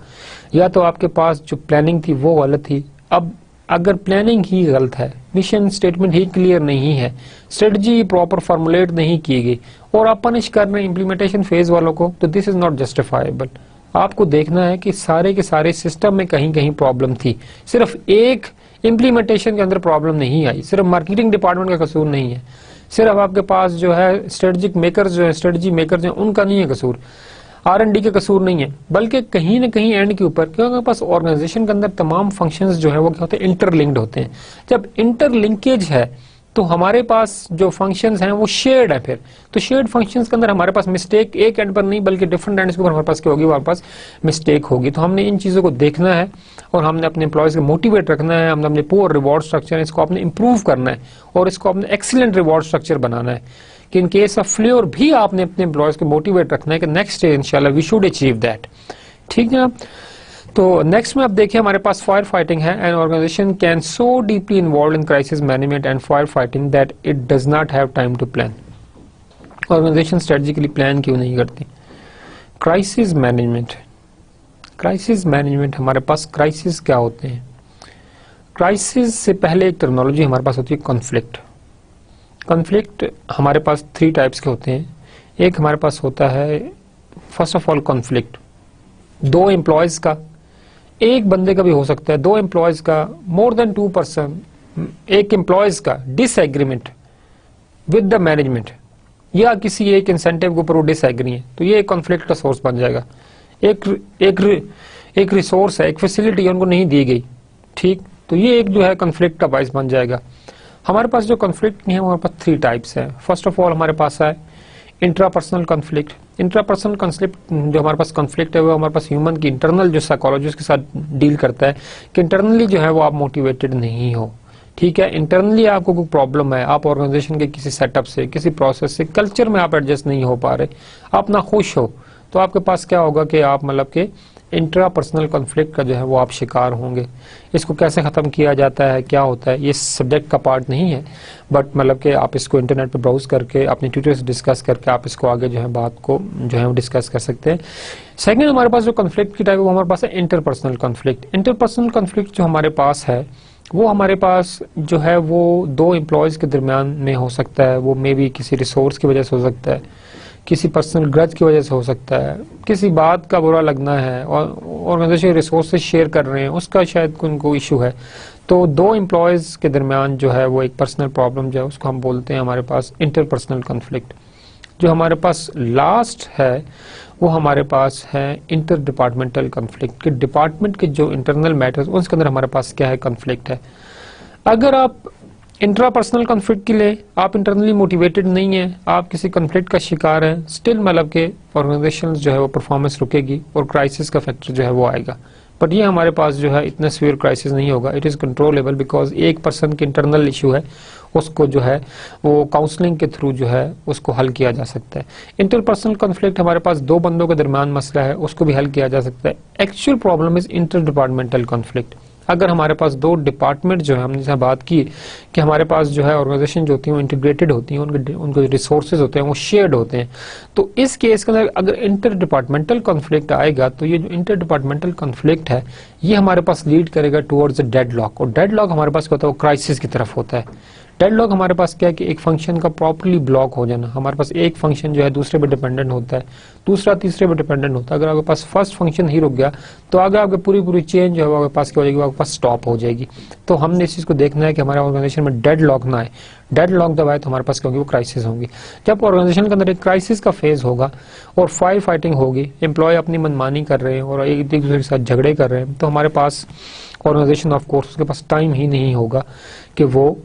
या तो आपके पास जो प्लानिंग थी वो गलत थी। अब अगर प्लानिंग ही गलत है, मिशन स्टेटमेंट ही क्लियर नहीं है, स्ट्रेटजी प्रॉपर फॉर्मुलेट नहीं की गई और आप पनिश कर रहे हैं इम्प्लीमेंटेशन फेज वालों को, तो दिस इज नॉट जस्टिफाइबल। आपको देखना है कि सारे के सारे सिस्टम में कहीं कहीं प्रॉब्लम थी, सिर्फ एक इम्प्लीमेंटेशन के अंदर प्रॉब्लम नहीं आई, सिर्फ मार्केटिंग डिपार्टमेंट का कसूर नहीं है, सिर्फ आपके पास जो है स्ट्रेटजिक मेकर्स जो है, स्ट्रेटजी मेकर्स हैं, उनका नहीं है कसूर, R&D का कसूर नहीं है, बल्कि कहीं ना कहीं एंड के ऊपर, क्योंकि पास ऑर्गेनाइजेशन के अंदर तमाम फंक्शंस जो है वो क्या होते हैं? इंटरलिंक्ड होते हैं। जब इंटरलिंकेज है तो हमारे पास जो फंक्शंस हैं वो शेयर्ड है। फिर तो शेयर्ड फंक्शंस के अंदर हमारे पास मिस्टेक एक एंड पर नहीं बल्कि डिफरेंट एंड्स के ऊपर हमारे पास क्या होगी? हमारे पास मिस्टेक होगी। तो हमने इन चीज़ों को देखना है और हमने अपने एम्प्लॉयज़ को मोटिवेट रखना है, हमने अपने पुअर रिवॉर्ड स्ट्रक्चर है इसको आपने इंप्रूव करना है और इसको आपने एक्सीलेंट रिवॉर्ड स्ट्रक्चर बनाना है कि इन केस ऑफ फेल्योर भी आपने अपने एम्प्लॉयज़ को मोटिवेट रखना है कि नेक्स्ट डे इंशाल्लाह वी शुड अचीव दैट। ठीक है। तो नेक्स्ट में आप देखिए हमारे पास फायर फाइटिंग है। An organisation can so deeply involve in crisis management and fire fighting that it does not have time to plan. Organisation strategically plan क्यों नहीं करती? क्राइसिस मैनेजमेंट, क्राइसिस मैनेजमेंट हमारे पास क्राइसिस क्या होते हैं? क्राइसिस से पहले एक टर्मिनोलॉजी हमारे पास होती है कॉन्फ्लिक्ट। कॉन्फ्लिक्ट हमारे पास 3 टाइप्स के होते हैं। एक हमारे पास होता है first of all conflict 2 employees का, एक बंदे का भी हो सकता है, 2 एम्प्लॉयज का, मोर देन 2 पर्सन, एक एम्प्लॉयज का डिसएग्रीमेंट विद द मैनेजमेंट या किसी एक इंसेंटिव के ऊपर वो डिसएग्री है, तो ये एक कॉन्फ्लिक्ट का सोर्स बन जाएगा। एक रिसोर्स है, एक फैसिलिटी उनको नहीं दी गई, ठीक, तो ये एक जो है कॉन्फ्लिक्ट का बाइस बन जाएगा। हमारे पास जो कॉन्फ्लिक्ट है हमारे पास 3 टाइप्स है। फर्स्ट ऑफ ऑल हमारे पास है इंट्रापर्सनल कॉन्फ्लिक्ट। इंट्रापर्सनल कॉन्फ्लिक्ट जो हमारे पास कॉन्फ्लिक्ट है वो हमारे पास ह्यूमन की इंटरनल जो साइकोलॉजी के साथ डील करता है कि इंटरनली जो है वो आप मोटिवेटेड नहीं हो, ठीक है, इंटरनली आपको कोई प्रॉब्लम है, आप ऑर्गेनाइजेशन के किसी सेटअप से, किसी प्रोसेस से, कल्चर में आप एडजस्ट नहीं हो पा रहे, आप ना खुश हो, तो आपके पास क्या होगा कि आप मतलब कि इंट्रा पर्सनल कॉन्फ्लिक्ट का जो है वो आप शिकार होंगे। इसको कैसे ख़त्म किया जाता है, क्या होता है, ये सब्जेक्ट का पार्ट नहीं है, बट मतलब कि आप इसको इंटरनेट पर ब्राउज करके अपने ट्यूटर से डिस्कस करके आप इसको आगे जो है बात को जो है वो डिस्कस कर सकते हैं। सेकेंड हमारे पास जो कॉन्फ्लिक्ट की टाइप है वो हमारे पास है इंटरपर्सनल कॉन्फ्लिक्ट। इंटरपर्सनल कॉन्फ्लिक्ट जो हमारे पास है वो हमारे पास जो है वो दो एम्प्लॉयज़ के दरमियान में हो सकता है। वो मे बी किसी रिसोर्स की वजह से हो सकता है, किसी पर्सनल ग्रज की वजह से हो सकता है, किसी बात का बुरा लगना है और ऑर्गेनाइजेशन रिसोर्सेज शेयर कर रहे हैं उसका शायद उनको इशू है। तो दो एम्प्लॉयज़ के दरमियान जो है वो एक पर्सनल प्रॉब्लम जो है उसको हम बोलते हैं हमारे पास इंटरपर्सनल कॉन्फ्लिक्ट। जो हमारे पास लास्ट है वो हमारे पास है इंटर डिपार्टमेंटल कॉन्फ्लिक्ट कि डिपार्टमेंट के जो इंटरनल मैटर्स उसके अंदर हमारे पास क्या है, कॉन्फ्लिक्ट है। अगर आप इंट्रा पर्सनल कॉन्फ्लिक्ट के लिए आप इंटरनली मोटिवेटेड नहीं है, आप किसी कॉन्फ्लिक्ट का शिकार हैं, स्टिल मतलब के ऑर्गेनाइजेशन जो है वो परफॉर्मेंस रुकेगी और क्राइसिस का फैक्टर जो है वो आएगा। बट ये हमारे पास जो है इतना सीवियर क्राइसिस नहीं होगा, इट इज़ कंट्रोलेबल बिकॉज एक पर्सन की इंटरनल इशू है, उसको जो है वो काउंसलिंग के थ्रू जो है उसको हल किया जा सकता है। इंटरपर्सनल कॉन्फ्लिक्ट हमारे पास दो बंदों के दरमियान मसला है, उसको भी हल किया जा सकता है। Actual problem is inter departmental conflict. अगर हमारे पास दो डिपार्टमेंट जो है, हमने जैसे बात की कि हमारे पास जो है ऑर्गेनाइजेशन जो होती है वो इंटीग्रेटेड होती हैं, उनके रिसोर्सेज होते हैं वो शेयर्ड होते हैं, तो इस केस के अंदर अगर इंटर डिपार्टमेंटल कॉन्फ्लिक्ट आएगा तो ये जो इंटर डिपार्टमेंटल कॉन्फ्लिक्ट है ये हमारे पास लीड करेगा टुवर्ड्स डेडलॉक। और डेडलॉक हमारे पास क्या होता है, वो क्राइसिस की तरफ होता है। डेडलॉक हमारे पास क्या है कि एक फंक्शन का प्रॉपर्ली ब्लॉक हो जाना। हमारे पास एक फंक्शन जो है दूसरे पे डिपेंडेंट होता है, दूसरा तीसरे पे डिपेंडेंट होता है। अगर आपके पास फर्स्ट फंक्शन ही रुक गया तो आगे आपके पूरी चेन जो है आपके पास क्या हो जाएगी, आपके पास स्टॉप हो जाएगी। तो हमने इस चीज़ को देखना है कि हमारे ऑर्गेनाइजेशन में डेडलॉक ना आए। डेडलॉक जब आए तो हमारे पास क्या होगी, वो क्राइसिस होंगी। जब ऑर्गेनाइजेशन के अंदर एक क्राइसिस का फेज होगा और फायर फाइटिंग होगी, एम्प्लॉय अपनी मनमानी कर रहे हैं और एक दूसरे के साथ झगड़े कर रहे हैं, तो हमारे पास ऑर्गेनाइजेशन ऑफ कोर्स उसके पास टाइम ही नहीं होगा कि वो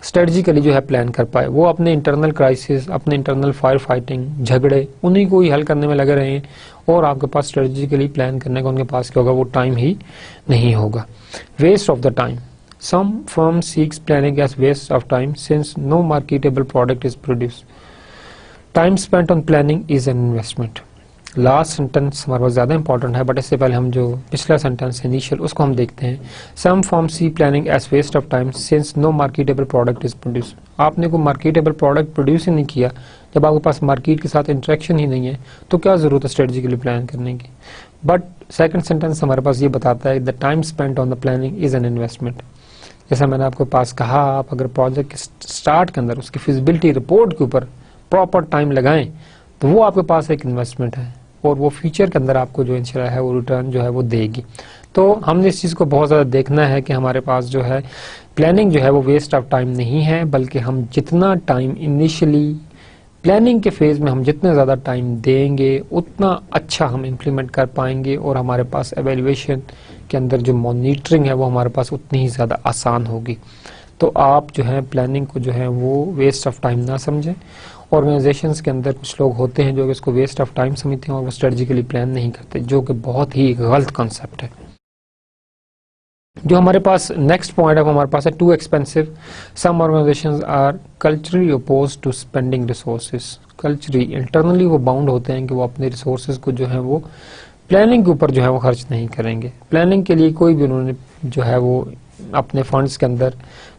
स्ट्रेटजिकली जो है प्लान कर पाए। वो अपने इंटरनल क्राइसिस, अपने इंटरनल फायर फाइटिंग, झगड़े, उन्हीं को ही हल करने में लगे रहे हैं और आपके पास स्ट्रेटजिकली प्लान करने का उनके पास क्या होगा, वो टाइम ही नहीं होगा। Waste of the time. Some firm seeks planning as waste of time since no marketable product is produce. Time spent on planning is an investment. Last sentence हमारे पास ज़्यादा इंपॉर्टेंट है, बट इससे पहले हम जो पिछला सेंटेंस है इनिशियल उसको हम देखते हैं। Some form see planning as waste of time since no marketable product is produce. आपने कोई मार्केटेबल प्रोडक्ट प्रोड्यूस ही नहीं किया, जब आपके पास मार्केट के साथ इंटरेक्शन ही नहीं है तो क्या ज़रूरत है स्ट्रेटजिकली प्लान करने की। बट सेकेंड सेंटेंस हमारे पास ये बताता है the time spent on the planning is an investment. जैसा मैंने आपके पास कहा, आप अगर प्रोजेक्ट के स्टार्ट के अंदर उसकी फिजिबिलिटी रिपोर्ट के ऊपर प्रॉपर टाइम लगाएं तो वो आपके पास एक इन्वेस्टमेंट है और वो फ्यूचर के अंदर आपको जो इंश्योर है वो रिटर्न जो है वो देगी। तो हमने इस चीज़ को बहुत ज़्यादा देखना है कि हमारे पास जो है प्लानिंग जो है वो वेस्ट ऑफ टाइम नहीं है, बल्कि हम जितना टाइम इनिशियली प्लानिंग के फेज में हम जितना ज़्यादा टाइम देंगे उतना अच्छा हम इम्प्लीमेंट कर पाएंगे और हमारे पास एवेल्युएशन के अंदर जो मॉनिटरिंग है वो हमारे पास उतनी ही ज़्यादा आसान होगी। तो आप जो है प्लानिंग को जो है वो वेस्ट ऑफ टाइम ना समझें। ऑर्गेनाइजेशंस के अंदर कुछ लोग होते हैं जो इसको वेस्ट ऑफ टाइम समझते हैं और वो स्ट्रेटजिकली प्लान नहीं करते, जो कि बहुत ही गलत कॉन्सेप्ट है। जो हमारे पास नेक्स्ट पॉइंट है वो हमारे पास है too expensive. Some organisations are culturally opposed to spending resources. Culturally internally वो बाउंड होते हैं कि वो अपने रिसोर्सेज को जो है वो प्लानिंग के ऊपर जो है वो खर्च नहीं करेंगे। प्लानिंग के लिए कोई भी उन्होंने जो है वो अपने फंड्स के अंदर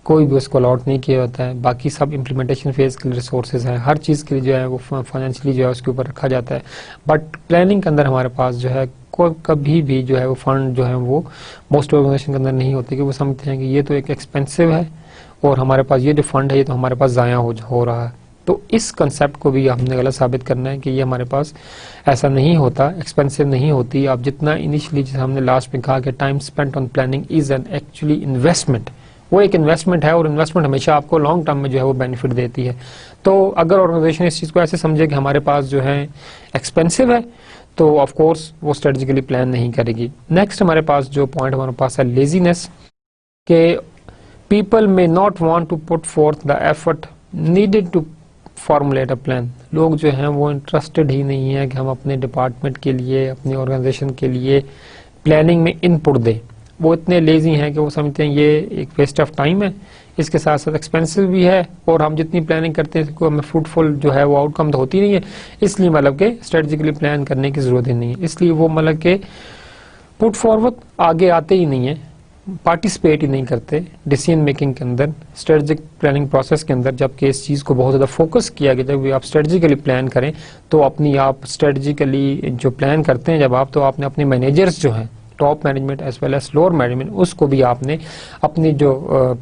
कोई भी उसको अलॉट नहीं किया होता है। बाकी सब इम्प्लीमेंटेशन फेज के लिए रिसोर्सेज हैं, हर चीज़ के लिए जो है वो फाइनेंशियली जो है उसके ऊपर रखा जाता है। बट प्लानिंग के अंदर हमारे पास जो है कभी भी जो है वो फंड जो है वो मोस्ट ऑर्गेनाइजेशन के अंदर नहीं होते कि वो समझते हैं कि ये तो एक एक्सपेंसिव है और हमारे पास ये जो फंड है ये तो हमारे पास ज़ाया हो रहा है। तो इस कंसेप्ट को भी हमने गलत साबित करना है कि ये हमारे पास ऐसा नहीं होता, एक्सपेंसिव नहीं होती। आप जितना इनिशियली जैसे हमने लास्ट में कहा कि time spent on planning is N actually investment, वो एक इन्वेस्टमेंट है और इन्वेस्टमेंट हमेशा आपको लॉन्ग टर्म में जो है वो बेनिफिट देती है। तो अगर ऑर्गेनाइजेशन इस चीज़ को ऐसे समझे कि हमारे पास जो है एक्सपेंसिव है तो ऑफ कोर्स वो स्ट्रेटजिकली प्लान नहीं करेगी। नेक्स्ट हमारे पास जो पॉइंट हमारे पास है लेजीनेस, के people may not want to put forth the effort needed to formulate a plan. लोग जो हैं वो इंटरेस्टेड ही नहीं है कि हम अपने डिपार्टमेंट के लिए, अपनी ऑर्गेनाइजेशन के लिए प्लानिंग में इनपुट दें। वो इतने लेजी हैं कि वो समझते हैं ये एक वेस्ट ऑफ टाइम है, इसके साथ साथ एक्सपेंसिव भी है, और हम जितनी प्लानिंग करते हैं हमें फ्रूटफुल जो है वो आउटकम तो होती नहीं है, इसलिए मतलब के स्ट्रेटेजिकली प्लान करने की जरूरत ही नहीं है। इसलिए वो मतलब के पुट फॉरवर्ड आगे आते ही नहीं है, पार्टिसिपेट ही नहीं करते डिसीजन मेकिंग के अंदर, स्ट्रेटेजिक प्लानिंग प्रोसेस के अंदर। जबकि इस चीज़ को बहुत ज़्यादा फोकस किया गया, जब भी आप स्ट्रेटेजिकली प्लान करें तो अपनी आप स्ट्रेटेजिकली जो प्लान करते हैं जब आप, तो आपने अपने मैनेजर्स जो हैं, top management as well as lower management, उसको भी आपने अपनी जो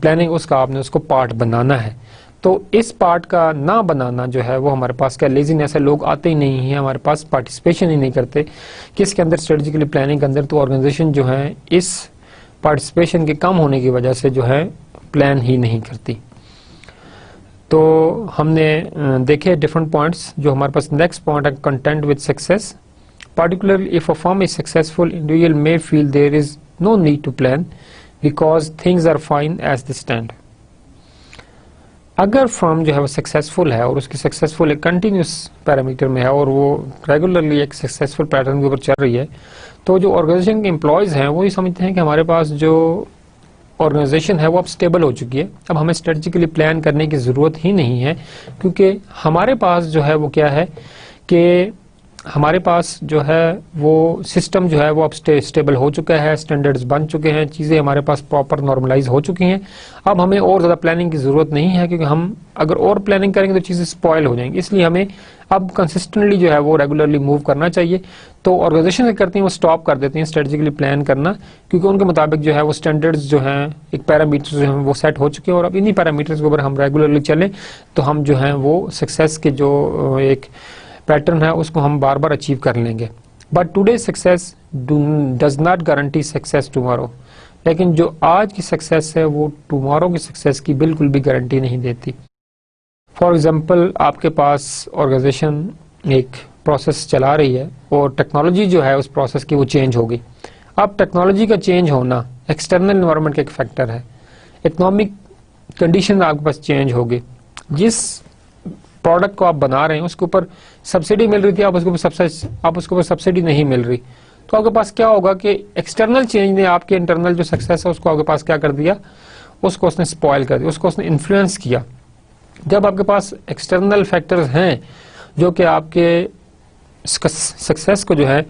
प्लानिंग उसका आपने उसको पार्ट बनाना है। तो इस पार्ट का ना बनाना जो है वो हमारे पास क्या लेजीनेस है, लोग आते ही नहीं है, हमारे पास पार्टिसिपेशन ही नहीं करते किसके अंदर, स्ट्रेटेजिकली प्लानिंग के अंदर। तो ऑर्गेनाइजेशन जो है इस पार्टिसिपेशन के कम होने की वजह से जो है प्लान ही नहीं करती। तो हमने देखे डिफरेंट पॉइंट्स। जो हमारे पास नेक्स्ट पॉइंट है content with success. Particularly if a firm is successful, individual may feel there is no need to plan because things are fine as they stand. अगर फर्म जो है वो सक्सेसफुल है और उसकी सक्सेसफुल एक कंटिन्यूस पैरामीटर में है और वो रेगुलरली एक सक्सेसफुल पैटर्न के ऊपर चल रही है, तो जो ऑर्गेनाइजेशन के एम्प्लॉयज़ हैं वो ये समझते हैं कि हमारे पास जो ऑर्गेनाइजेशन है वो अब स्टेबल हो चुकी है, अब हमें स्ट्रेटेजिकली प्लान करने की ज़रूरत ही नहीं है, क्योंकि हमारे पास जो है वो क्या है कि हमारे पास जो है वो सिस्टम जो है वो अब स्टेबल हो चुका है, स्टैंडर्ड्स बन चुके हैं, चीज़ें हमारे पास प्रॉपर नॉर्मलाइज हो चुकी हैं। अब हमें और ज़्यादा प्लानिंग की ज़रूरत नहीं है, क्योंकि हम अगर और प्लानिंग करेंगे तो चीज़ें स्पॉइल हो जाएंगी। इसलिए हमें अब कंसिस्टेंटली जो है वो रेगुलरली मूव करना चाहिए। तो ऑर्गेनाइजेशन क्या करती हैं, वो स्टॉप कर देती हैं स्ट्रेटेजिकली प्लान करना, क्योंकि उनके मुताबिक जो है वो स्टैंडर्ड्स जो हैं, एक पैरामीटर्स जो हैं वो सेट हो चुके हैं, और अब इन्हीं पैरामीटर्स के ऊपर हम रेगुलरली चलें तो हम जो हैं वो सक्सेस के जो एक पैटर्न है उसको हम बार बार अचीव कर लेंगे। But today success does not guarantee success tomorrow. लेकिन जो आज की सक्सेस है वो टुमारो की सक्सेस की बिल्कुल भी गारंटी नहीं देती। फॉर एग्जांपल, आपके पास ऑर्गेनाइजेशन एक प्रोसेस चला रही है और टेक्नोलॉजी जो है उस प्रोसेस की वो चेंज होगी। अब टेक्नोलॉजी का चेंज होना एक्सटर्नल एनवायरनमेंट का एक फैक्टर है, इकोनॉमिक कंडीशन आपके पास चेंज होगी, जिस प्रोडक्ट को आप बना रहे हैं उसके ऊपर सब्सिडी मिल रही थी, आप उसके ऊपर सब्सिडी नहीं मिल रही, तो आपके पास क्या होगा कि एक्सटर्नल चेंज ने आपके इंटरनल जो सक्सेस है उसको आपके पास क्या कर दिया, उसको उसने स्पॉइल कर दिया, उसको उसने इन्फ्लुएंस किया। जब आपके पास एक्सटर्नल फैक्टर्स हैं जो कि आपके सक्सेस को जो है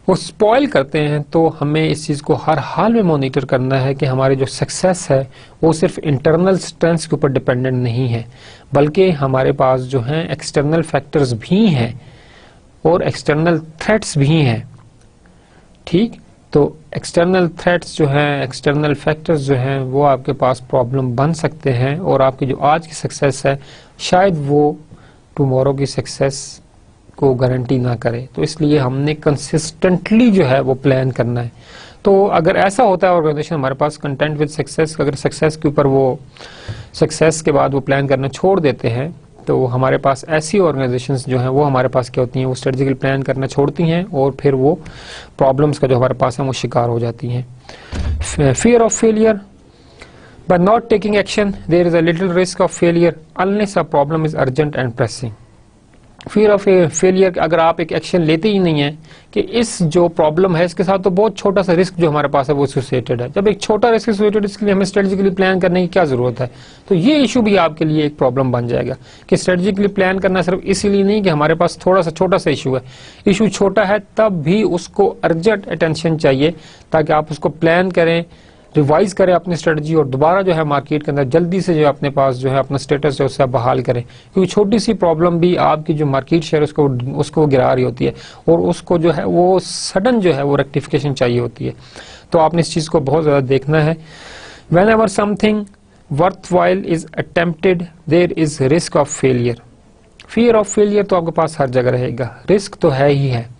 वो स्पॉइल करते हैं, तो हमें इस चीज़ को हर हाल में मॉनिटर करना है कि हमारी जो सक्सेस है वो सिर्फ इंटरनल स्ट्रेंथ्स के ऊपर डिपेंडेंट नहीं है, बल्कि हमारे पास जो हैं एक्सटर्नल फैक्टर्स भी हैं और एक्सटर्नल थ्रेट्स भी हैं। ठीक, तो एक्सटर्नल थ्रेट्स जो हैं, एक्सटर्नल फैक्टर्स जो हैं वो आपके पास प्रॉब्लम बन सकते हैं, और आपकी जो आज की सक्सेस है शायद वो टुमारो की सक्सेस को गारंटी ना करे। तो इसलिए हमने कंसिस्टेंटली जो है वो प्लान करना है। तो अगर ऐसा होता है ऑर्गेनाइजेशन हमारे पास कंटेंट विद सक्सेस, अगर सक्सेस के ऊपर वो सक्सेस के बाद वो प्लान करना छोड़ देते हैं, तो हमारे पास ऐसी ऑर्गेनाइजेशंस जो हैं वो हमारे पास क्या होती हैं, वो स्ट्रेटेजिकल प्लान करना छोड़ती हैं और फिर वो प्रॉब्लम्स का जो हमारे पास है वो शिकार हो जाती हैं। Fear of failure, by not taking action there is a little risk of failure unless a problem is urgent and pressing। Fear of failure, अगर आप एक एक्शन लेते ही नहीं है कि इस जो प्रॉब्लम है इसके साथ तो बहुत छोटा सा रिस्क जो हमारे पास है वो एसोसिएटेड है, जब एक छोटा रिस्क एसोसिएटेड, इसके लिए हमें स्ट्रेटेजिकली प्लान करने की क्या जरूरत है, तो ये इशू भी आपके लिए एक प्रॉब्लम बन जाएगा कि स्ट्रेटेजिकली प्लान करना सिर्फ इसीलिए नहीं कि हमारे पास थोड़ा सा छोटा सा इशू है, इशू छोटा है तब भी उसको अर्जेंट अटेंशन चाहिए ताकि आप उसको प्लान करें, रिवाइज करें अपनी स्ट्रेटजी और दोबारा जो है मार्केट के अंदर जल्दी से जो अपने पास जो है अपना स्टेटस जो है बहाल करें, क्योंकि छोटी सी प्रॉब्लम भी आपकी जो मार्केट शेयर उसको गिरा रही होती है और उसको जो है वो सडन जो है वो रेक्टिफिकेशन चाहिए होती है। तो आपने इस चीज़ को बहुत ज़्यादा देखना है। Whenever something worthwhile is attempted there is risk of failure. Fear of failure तो आपके पास हर जगह रहेगा, रिस्क तो है ही है।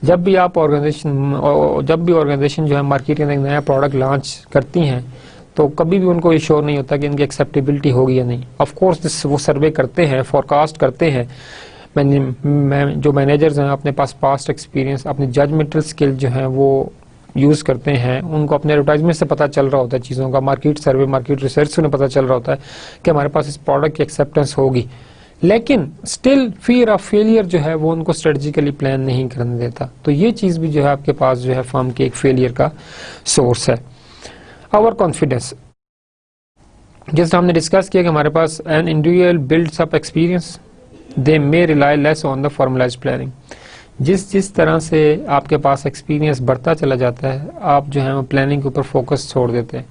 जब भी ऑर्गेनाइजेशन जो है मार्केट के अंदर नया प्रोडक्ट लॉन्च करती हैं तो कभी भी उनको ये श्योर नहीं होता कि इनकी एक्सेप्टेबिलिटी होगी या नहीं। ऑफ कोर्स वो सर्वे करते हैं, फोरकास्ट करते हैं, जो मैनेजर्स हैं अपने पास पास्ट एक्सपीरियंस, अपनी जजमेंटल स्किल जो है वो यूज़ करते हैं, उनको अपने एडवर्टाइजमेंट से पता चल रहा होता है चीज़ों का, मार्केट सर्वे, मार्केट रिसर्च से उन्हें पता चल रहा होता है कि हमारे पास इस प्रोडक्ट की एक्सेप्टेंस होगी, लेकिन स्टिल फियर ऑफ फेलियर जो है वो उनको स्ट्रेटजिकली प्लान नहीं करने देता। तो ये चीज भी जो है आपके पास जो है फर्म के एक फेलियर का सोर्स है। ओवर कॉन्फिडेंस, जैसे हमने डिस्कस किया कि हमारे पास an individual builds up experience, they may rely less on the formalised planning. जिस तरह से आपके पास एक्सपीरियंस बढ़ता चला जाता है, आप जो है वो प्लानिंग के ऊपर फोकस छोड़ देते हैं।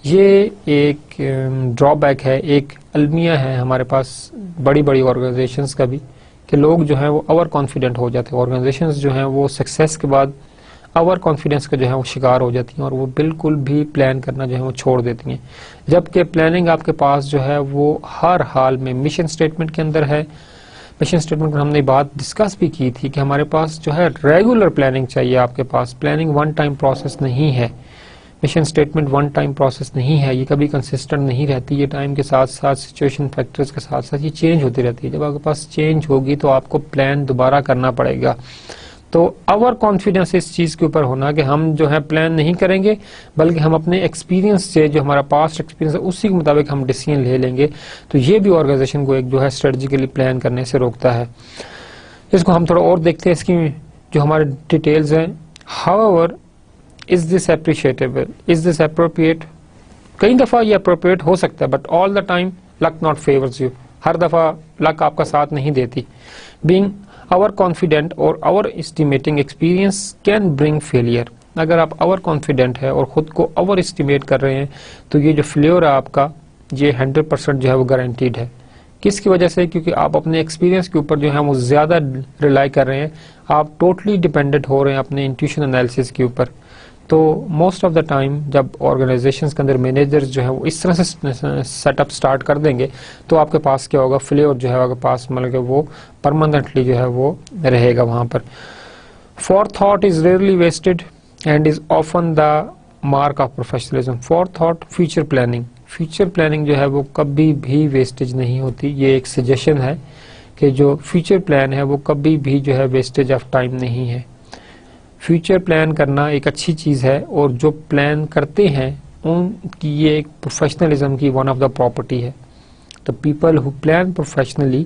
ये एक ड्रॉबैक है, एक अलमिया है हमारे पास बड़ी बड़ी ऑर्गेनाइजेशंस का भी, कि लोग जो हैं वो ओवर कॉन्फिडेंट हो जाते हैं। ऑर्गेनाइजेशंस जो हैं वो सक्सेस के बाद ओवर कॉन्फिडेंस का जो है वो शिकार हो जाती हैं और वो बिल्कुल भी प्लान करना जो है वो छोड़ देती हैं। जबकि प्लानिंग आपके पास जो है वो हर हाल में मिशन स्टेटमेंट के अंदर है। मिशन स्टेटमेंट में हमने बात डिस्कस भी की थी कि हमारे पास जो है रेगुलर प्लानिंग चाहिए। आपके पास प्लानिंग वन टाइम प्रोसेस नहीं है, mission statement one time process नहीं है, ये कभी कंसिस्टेंट नहीं रहती। ये टाइम के साथ साथ सिचुएशन फैक्टर्स के साथ साथ ये चेंज होती रहती है। जब आपके पास चेंज होगी तो आपको प्लान दोबारा करना पड़ेगा। तो ओवर कॉन्फिडेंस इस चीज के ऊपर होना कि हम जो है प्लान नहीं करेंगे, बल्कि हम अपने एक्सपीरियंस से, जो हमारा पास्ट एक्सपीरियंस है उसी के मुताबिक हम डिसीजन ले लेंगे। तो ये भी ऑर्गेनाइजेशन को एक जो है स्ट्रेटेजिकली प्लान करने से रोकता है। इसको हम थोड़ा और देखते हैं, इसकी जो हमारे डिटेल्स हैं। However, is this appreciable, is this appropriate? कई दफा ये अप्रोप्रिएट हो सकता है, but all the time luck not favours you. हर दफा लक आपका साथ नहीं देती। बीइंग ओवर कॉन्फिडेंट और over estimating experience can bring failure. अगर आप ओवर कॉन्फिडेंट है और खुद को ओवर एस्टिमेट कर रहे हैं तो ये जो फेलियर है आपका, ये 100% जो है वो गारंटीड है। किसकी वजह से? क्योंकि आप अपने एक्सपीरियंस के ऊपर जो है वो ज्यादा रिलाई कर रहे हैं, आप टोटली डिपेंडेंट हो रहे हैं अपने इंट्यूशन एनालिसिस के ऊपर। तो मोस्ट ऑफ द टाइम जब ऑर्गेनाइजेशंस के अंदर मैनेजर्स जो है वो इस तरह से सेटअप स्टार्ट कर देंगे तो आपके पास क्या होगा, फेलियर जो है आपके पास मतलब कि वो परमानेंटली जो है वो रहेगा वहां पर। Forethought is rarely wasted and is often the mark of professionalism. Forethought, future planning. Future planning जो है वो कभी भी वेस्टेज नहीं होती। ये एक सजेशन है कि जो फ्यूचर प्लान है वो कभी भी जो है वेस्टेज ऑफ टाइम नहीं है। फ्यूचर प्लान करना एक अच्छी चीज है और जो प्लान करते हैं उनकी ये एक प्रोफेशनलिज्म की वन ऑफ द प्रॉपर्टी है। The people who plan professionally,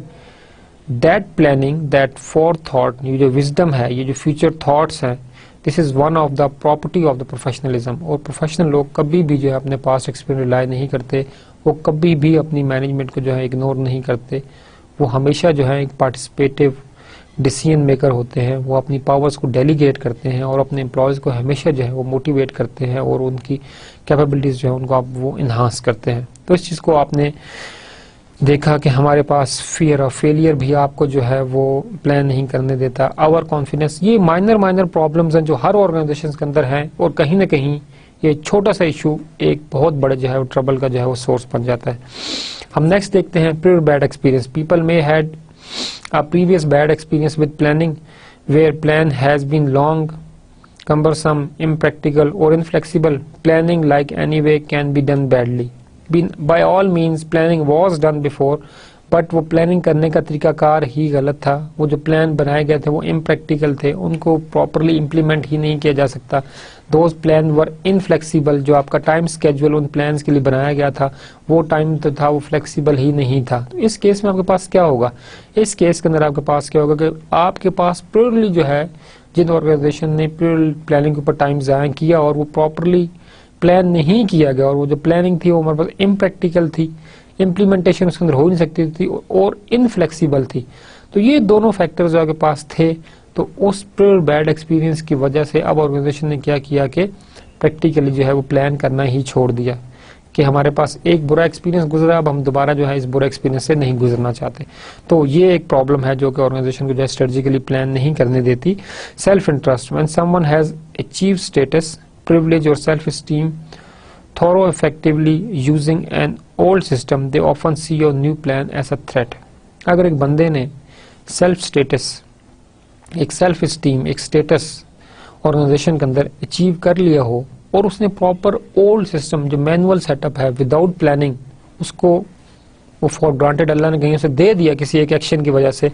that planning, that forethought, ये जो विजडम है, ये जो फ्यूचर थॉट्स हैं, this is one of the property of the professionalism. और प्रोफेशनल लोग कभी भी जो है अपने पास्ट एक्सपीरियंस रिलाई नहीं करते, वो कभी भी अपनी मैनेजमेंट को जो है इग्नोर नहीं करते। वो हमेशा जो है एक पार्टिसिपेटिव डिसीजन मेकर होते हैं। वो अपनी पावर्स को डेलीगेट करते हैं और अपने एम्प्लॉयज को हमेशा जो है वो मोटिवेट करते हैं और उनकी कैपेबिलिटीज जो है उनको आप वो इन्हांस करते हैं। तो इस चीज को आपने देखा कि हमारे पास फियर ऑफ फेलियर भी आपको जो है वो प्लान नहीं करने देता। ओवर कॉन्फिडेंस, ये माइनर प्रॉब्लम्स हैं जो हर ऑर्गेनाइजेशन के अंदर हैं और कहीं ना कहीं ये छोटा सा इशू एक बहुत बड़े जो है वो ट्रबल का जो है वो सोर्स बन जाता है। हम नेक्स्ट देखते हैं previous bad experience. People may had a previous bad experience with planning where plan has been long, cumbersome, impractical or inflexible. Planning like anyway can be done badly. By all means planning was done before, but वो planning करने का तरीकाकार ही गलत था। वो जो plan बनाए गए थे वो इम्प्रैक्टिकल थे, उनको प्रॉपरली इम्प्लीमेंट ही नहीं किया जा सकता। दोज प्लान वर इनफ्लेक्सिबल, जो आपका टाइम स्केड्यूल उन प्लान्स के लिए बनाया गया था वो टाइम तो था वो फ्लेक्सिबल ही नहीं था। तो इस केस में आपके पास क्या होगा? इस केस के अंदर आपके पास क्या होगा कि आपके पास प्योरली जो है जिन ऑर्गेनाइजेशन ने प्योर प्लानिंग के ऊपर टाइम ज़ाया किया और वो प्रॉपरली प्लान नहीं किया गया और वो जो प्लानिंग थी वो हमारे पास इम्प्रैक्टिकल थी, इम्प्लीमेंटेशन उसके अंदर हो नहीं सकती थी और इनफ्लेक्सिबल थी। तो ये दोनों फैक्टर्स जो आपके पास थे, तो उस प्योर बैड एक्सपीरियंस की वजह से अब ऑर्गेनाइजेशन ने क्या किया कि प्रैक्टिकली जो है वो प्लान करना ही छोड़ दिया कि हमारे पास एक बुरा एक्सपीरियंस गुजरा, अब हम दोबारा जो है इस बुरा एक्सपीरियंस से नहीं गुजरना चाहते। तो ये एक प्रॉब्लम है जो कि ऑर्गेनाइजेशन को जो है स्ट्रेटेजिकली प्लान नहीं करने देती। Self interest, when someone has achieve status, privilege or self-esteem, thorough effectively using an old system, they often see your new plan as a threat. अगर एक बंदे ने सेल्फ स्टेटस, एक सेल्फ स्टीम, एक status organisation के अंदर achieve कर लिया हो और उसने प्रॉपर ओल्ड सिस्टम जो मैनुअल सेटअप है विदाउट प्लानिंग उसको वो फॉर ग्रांटेड अल्लाह ने कहीं उसे दे दिया किसी एक एक्शन की वजह से,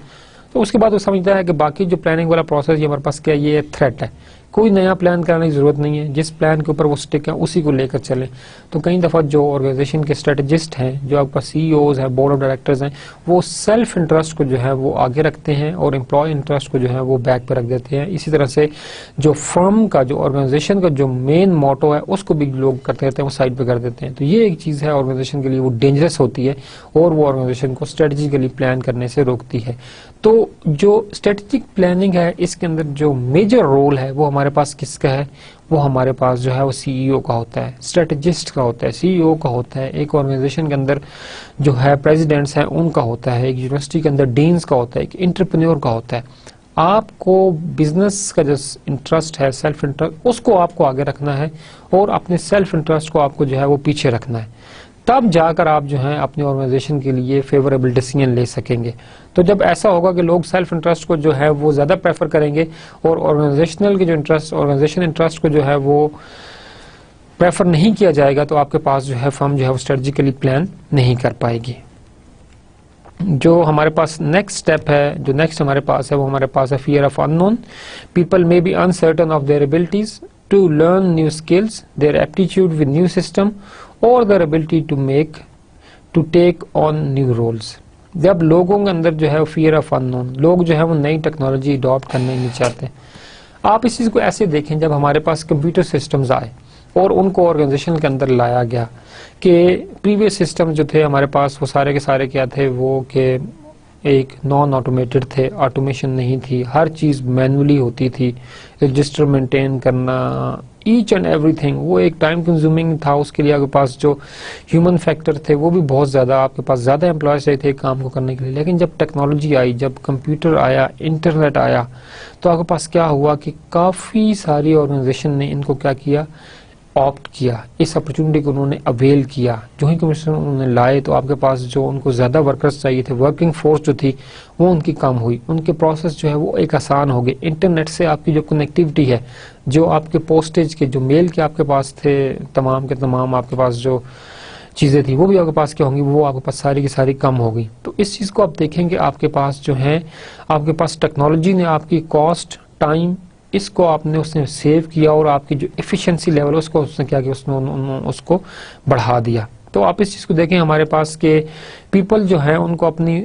तो उसके बाद वो समझता है कि बाकी जो प्लानिंग वाला प्रोसेस ये हमारे पास क्या, ये थ्रेट है, कोई नया प्लान कराने की जरूरत नहीं है, जिस प्लान के ऊपर वो स्टिक है उसी को लेकर चलें। तो कई दफ़ा जो ऑर्गेनाइजेशन के स्ट्रेटजिस्ट हैं, जो आपका CEOs हैं, बोर्ड ऑफ डायरेक्टर्स हैं, वो सेल्फ इंटरेस्ट को जो है वो आगे रखते हैं और एम्प्लॉय इंटरेस्ट को जो है वो बैक पर रख देते हैं। इसी तरह से जो फर्म का, जो ऑर्गेनाइजेशन का जो मेन मोटो है उसको भी लोग करते रहते हैं, वो साइड पर कर देते हैं। तो ये एक चीज़ है ऑर्गेनाइजेशन के लिए, वो डेंजरस होती है और वो ऑर्गेनाइजेशन को स्ट्रेटेजिकली प्लान करने से रोकती है। तो जो स्ट्रेटेजिक प्लानिंग है, इसके अंदर जो मेजर रोल है वो हमारे पास किसका है? वो हमारे पास जो है वो CEO का होता है, स्ट्रेटेजिस्ट का होता है, CEO का होता है। एक ऑर्गेनाइजेशन के अंदर जो है प्रेसिडेंट्स हैं उनका होता है, एक यूनिवर्सिटी के अंदर डीन्स का होता है, एक एंटरप्रेन्योर का होता है। आपको बिजनेस का जो इंटरेस्ट है, सेल्फ इंटरेस्ट, उसको आपको आगे रखना है और अपने सेल्फ इंटरेस्ट को आपको जो है वो पीछे रखना है। तब जाकर आप जो है अपनी ऑर्गेनाइजेशन के लिए फेवरेबल डिसीजन ले सकेंगे। तो जब ऐसा होगा कि लोग सेल्फ इंटरेस्ट को जो है वो ज़्यादा प्रेफर करेंगे और ऑर्गेनाइजेशनल के जो इंटरेस्ट, ऑर्गेनाइजेशन इंटरेस्ट को जो है वो प्रेफर नहीं किया जाएगा, तो आपके पास जो है फर्म जो है वो स्ट्रेटेजिकली प्लान नहीं कर पाएगी। जो हमारे पास नेक्स्ट स्टेप है, जो नेक्स्ट हमारे पास है, वो हमारे पास है fear of unknown. People may be uncertain of their abilities to learn new skills, their aptitude with new system और their ability to take on new roles। जब लोगों के अंदर जो है फियर ऑफ अननोन, लोग जो है वो नई टेक्नोलॉजी अडॉप्ट करना नहीं चाहते। आप इस चीज़ को ऐसे देखें, जब हमारे पास कंप्यूटर सिस्टम्स आए और उनको ऑर्गेनाइजेशन के अंदर लाया गया कि प्रीवियस सिस्टम जो थे हमारे पास, वो सारे के सारे क्या थे, वो कि एक नॉन ऑटोमेटेड थे, ऑटोमेशन नहीं थी, हर चीज़ मैनुअली होती थी, रजिस्टर मेंटेन करना, ईच एंड एवरीथिंग, वो एक टाइम कंज्यूमिंग था। उसके लिए आपके पास जो ह्यूमन फैक्टर थे वो भी बहुत ज़्यादा, आपके पास ज़्यादा एम्प्लॉयज चाहिए थे काम को करने के लिए। लेकिन जब टेक्नोलॉजी आई, जब कंप्यूटर आया, इंटरनेट आया, तो आपके पास क्या हुआ कि काफ़ी सारी ऑर्गेनाइजेशन ने इनको क्या किया, ऑप्ट किया, इस अपॉर्चुनिटी को उन्होंने अवेल किया। जो ही कमीशन उन्होंने लाए तो आपके पास जो उनको ज़्यादा वर्कर्स चाहिए थे, वर्किंग फोर्स जो थी वो उनकी कम हुई, उनके प्रोसेस जो है वो एक आसान हो गए। इंटरनेट से आपकी जो कनेक्टिविटी है, जो आपके पोस्टेज के, जो मेल के आपके पास थे, तमाम के तमाम आपके पास जो चीज़ें थी वो भी आपके पास क्या होंगी, वो आपके पास सारी की सारी कम हो गई। तो इस चीज़ को आप देखेंगे, आपके पास जो है, आपके पास टेक्नोलॉजी ने आपकी कॉस्ट, टाइम, इसको आपने उसने सेव किया और आपकी जो एफिशिएंसी लेवल है उसको उसने क्या किया, उसने उसको बढ़ा दिया। तो आप इस चीज़ को देखें, हमारे पास के पीपल जो हैं उनको अपनी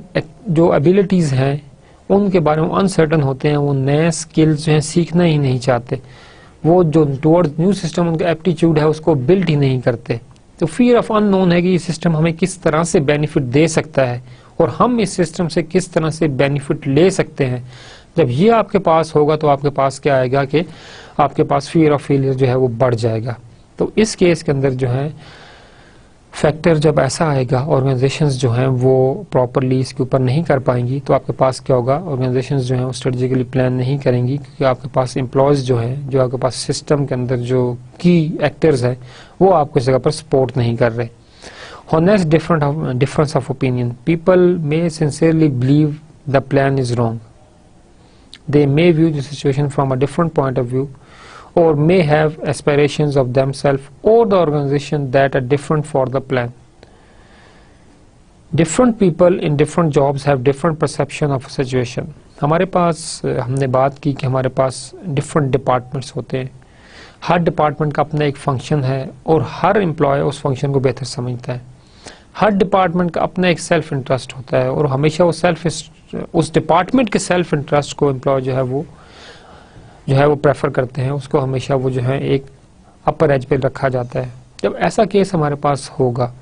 जो एबिलिटीज़ हैं उनके बारे में अनसर्टन होते हैं, वो नए स्किल्स जो हैं सीखना ही नहीं चाहते, वो जो टुवर्ड्स न्यू सिस्टम उनका एप्टीट्यूड है उसको बिल्ड ही नहीं करते। तो फियर ऑफ अननोन है कि ये सिस्टम हमें किस तरह से बेनिफिट दे सकता है और हम इस सिस्टम से किस तरह से बेनिफिट ले सकते हैं। जब ये आपके पास होगा तो आपके पास क्या आएगा कि आपके पास फियर ऑफ फेलियर जो है वो बढ़ जाएगा। तो इस केस के अंदर जो है फैक्टर जब ऐसा आएगा, ऑर्गेनाइजेशंस जो हैं वो प्रॉपरली इसके ऊपर नहीं कर पाएंगी, तो आपके पास क्या होगा, ऑर्गेनाइजेशंस जो हैं वो स्ट्रेटेजिकली प्लान नहीं करेंगी, क्योंकि आपके पास एम्प्लॉयज़ जो हैं, जो आपके पास सिस्टम के अंदर जो की एक्टर्स हैं, वो आपको इस जगह पर सपोर्ट नहीं कर रहे। honest difference of opinion, people may sincerely believe the plan is wrong, they may view the situation from a different point of view or may have aspirations of themselves or the organization that are different for the plan. Different people in different jobs have different perception of a situation. हमारे पास हमने बात की कि हमारे पास different departments होते हैं, हर department का अपना एक फंक्शन है और हर एम्प्लॉय उस फंक्शन को बेहतर समझता है। हर डिपार्टमेंट का अपना एक सेल्फ इंटरेस्ट होता है और हमेशा वो उस डिपार्टमेंट के सेल्फ इंटरेस्ट को एम्प्लॉय जो है वो प्रेफर करते हैं, उसको हमेशा वो जो है एक अपर एज पे रखा जाता है। जब ऐसा केस हमारे पास होगा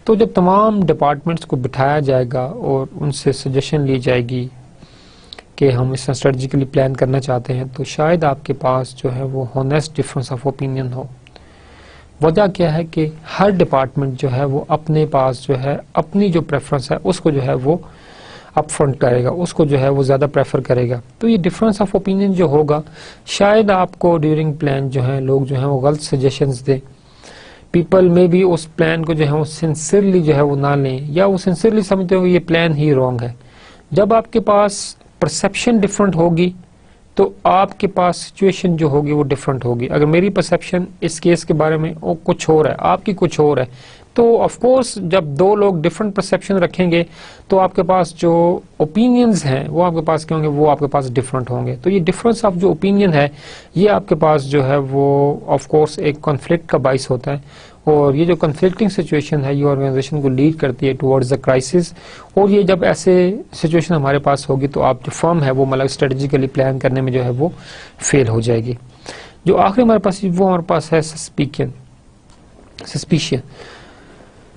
तो जब तमाम डिपार्टमेंट्स को बिठाया जाएगा और उनसे सजेशन ली जाएगी कि हम इस स्ट्रेटजिकली प्लान करना चाहते हैं, तो शायद आपके पास जो है वो हॉनेस्ट डिफरेंस ऑफ ओपिनियन हो। वजह क्या है कि हर डिपार्टमेंट जो है वो अपने पास जो है अपनी जो प्रेफरेंस है उसको जो है वो अपफ्रंट करेगा, उसको जो है वो ज़्यादा प्रेफर करेगा। तो ये डिफरेंस ऑफ ओपिनियन जो होगा, शायद आपको ड्यूरिंग प्लान जो है लोग जो है वो गलत सजेशंस दें। पीपल में भी उस प्लान को जो है वो सिंसियरली जो है वो ना लें, या वो सिंसियरली समझते हो ये प्लान ही रॉन्ग है। जब आपके पास परसेप्शन डिफरेंट होगी तो आपके पास सिचुएशन जो होगी वो डिफरेंट होगी। अगर मेरी परसेप्शन इस केस के बारे में वो कुछ और है, आपकी कुछ और है, तो ऑफ कोर्स जब दो लोग डिफरेंट परसेप्शन रखेंगे तो आपके पास जो ओपिनियंस हैं वो आपके पास क्या होंगे, वो आपके पास डिफरेंट होंगे। तो ये डिफरेंस ऑफ जो ओपिनियन है ये आपके पास जो है वो ऑफ कोर्स एक कॉन्फ्लिक्ट का बाइस होता है, और ये जो कन्फ्लिक्टिंग सिचुएशन है ये ऑर्गेनाइजेशन को लीड करती है टुवर्ड्स द क्राइसिस। और ये जब ऐसे सिचुएशन हमारे पास होगी तो आप जो फर्म है वो मतलब स्ट्रेटेजिकली प्लान करने में जो है वो फेल हो जाएगी। जो आखिरी हमारे पास वो हमारे पास है सस्पिशियन।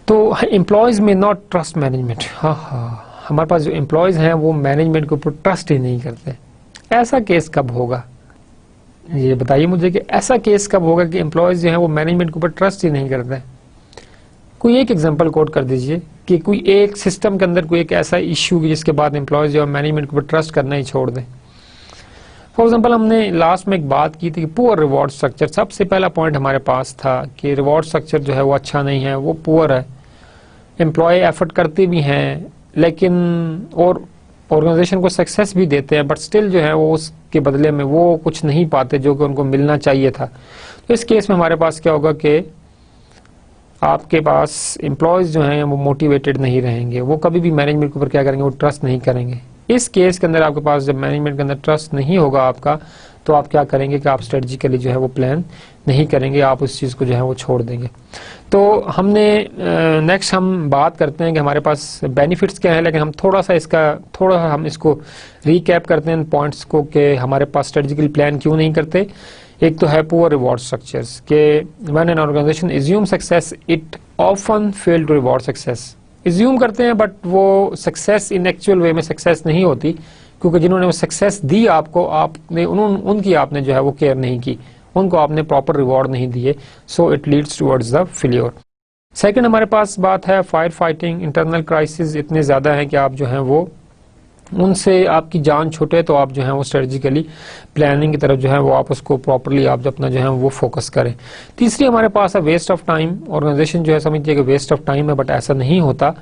तो एम्प्लॉयज में नॉट ट्रस्ट मैनेजमेंट। हाँ, हमारे पास जो एम्प्लॉयज हैं वो मैनेजमेंट के ऊपर ट्रस्ट ही नहीं करते। ऐसा केस कब होगा, ये बताइए मुझे कि ऐसा केस कब होगा कि एम्प्लॉयज जो है वो मैनेजमेंट के ऊपर ट्रस्ट ही नहीं करते। कोई एक एग्जांपल कोट कर दीजिए कि कोई एक सिस्टम के अंदर कोई एक ऐसा इश्यू जिसके बाद एम्प्लॉयज जो है मैनेजमेंट के ऊपर ट्रस्ट करना ही छोड़ दें। फॉर एग्जांपल हमने लास्ट में एक बात की थी कि पुअर रिवॉर्ड स्ट्रक्चर। सबसे पहला पॉइंट हमारे पास था कि रिवॉर्ड स्ट्रक्चर जो है वो अच्छा नहीं है, वो पुअर है। एम्प्लॉय एफर्ट करते भी हैं लेकिन और ऑर्गेनाइजेशन को सक्सेस भी देते हैं, बट स्टिल जो है वो उसके बदले में वो कुछ नहीं पाते जो कि उनको मिलना चाहिए था। तो इस केस में हमारे पास क्या होगा कि आपके पास एम्प्लॉयज जो हैं वो मोटिवेटेड नहीं रहेंगे, वो कभी भी मैनेजमेंट के ऊपर क्या करेंगे, वो ट्रस्ट नहीं करेंगे। इस केस के अंदर आपके पास जब मैनेजमेंट के अंदर ट्रस्ट नहीं होगा आपका, तो आप क्या करेंगे कि आप स्ट्रेटजिकली जो है वो प्लान नहीं करेंगे, आप उस चीज़ को जो है वो छोड़ देंगे। तो हमने नेक्स्ट हम बात करते हैं कि हमारे पास बेनिफिट्स क्या है, लेकिन हम थोड़ा सा हम इसको रिकैप करते हैं पॉइंट्स को कि हमारे पास स्ट्रेटजिकली प्लान क्यों नहीं करते। एक तो है पुअर रिवॉर्ड स्ट्रक्चर्स के when an organisation assume success it often fail to reward success. Assume करते हैं बट वो सक्सेस इन एक्चुअल वे में सक्सेस नहीं होती, क्योंकि जिन्होंने वो सक्सेस दी आपको, आपने उनकी आपने जो है वो केयर नहीं की, उनको आपने प्रॉपर रिवॉर्ड नहीं दिए, so it leads towards the failure. Second हमारे पास बात है फायर फाइटिंग। इंटरनल क्राइसिस इतने ज़्यादा हैं कि आप जो हैं वो उनसे आपकी जान छूटे, तो आप जो है वो स्ट्रेटजिकली प्लानिंग की तरफ जो है वो आप उसको प्रॉपरली आप अपना जो है वो फोकस करें। तीसरी हमारे पास है वेस्ट ऑफ टाइम। ऑर्गेनाइजेशन जो है समझिए कि वेस्ट ऑफ टाइम है, बट ऐसा नहीं होता।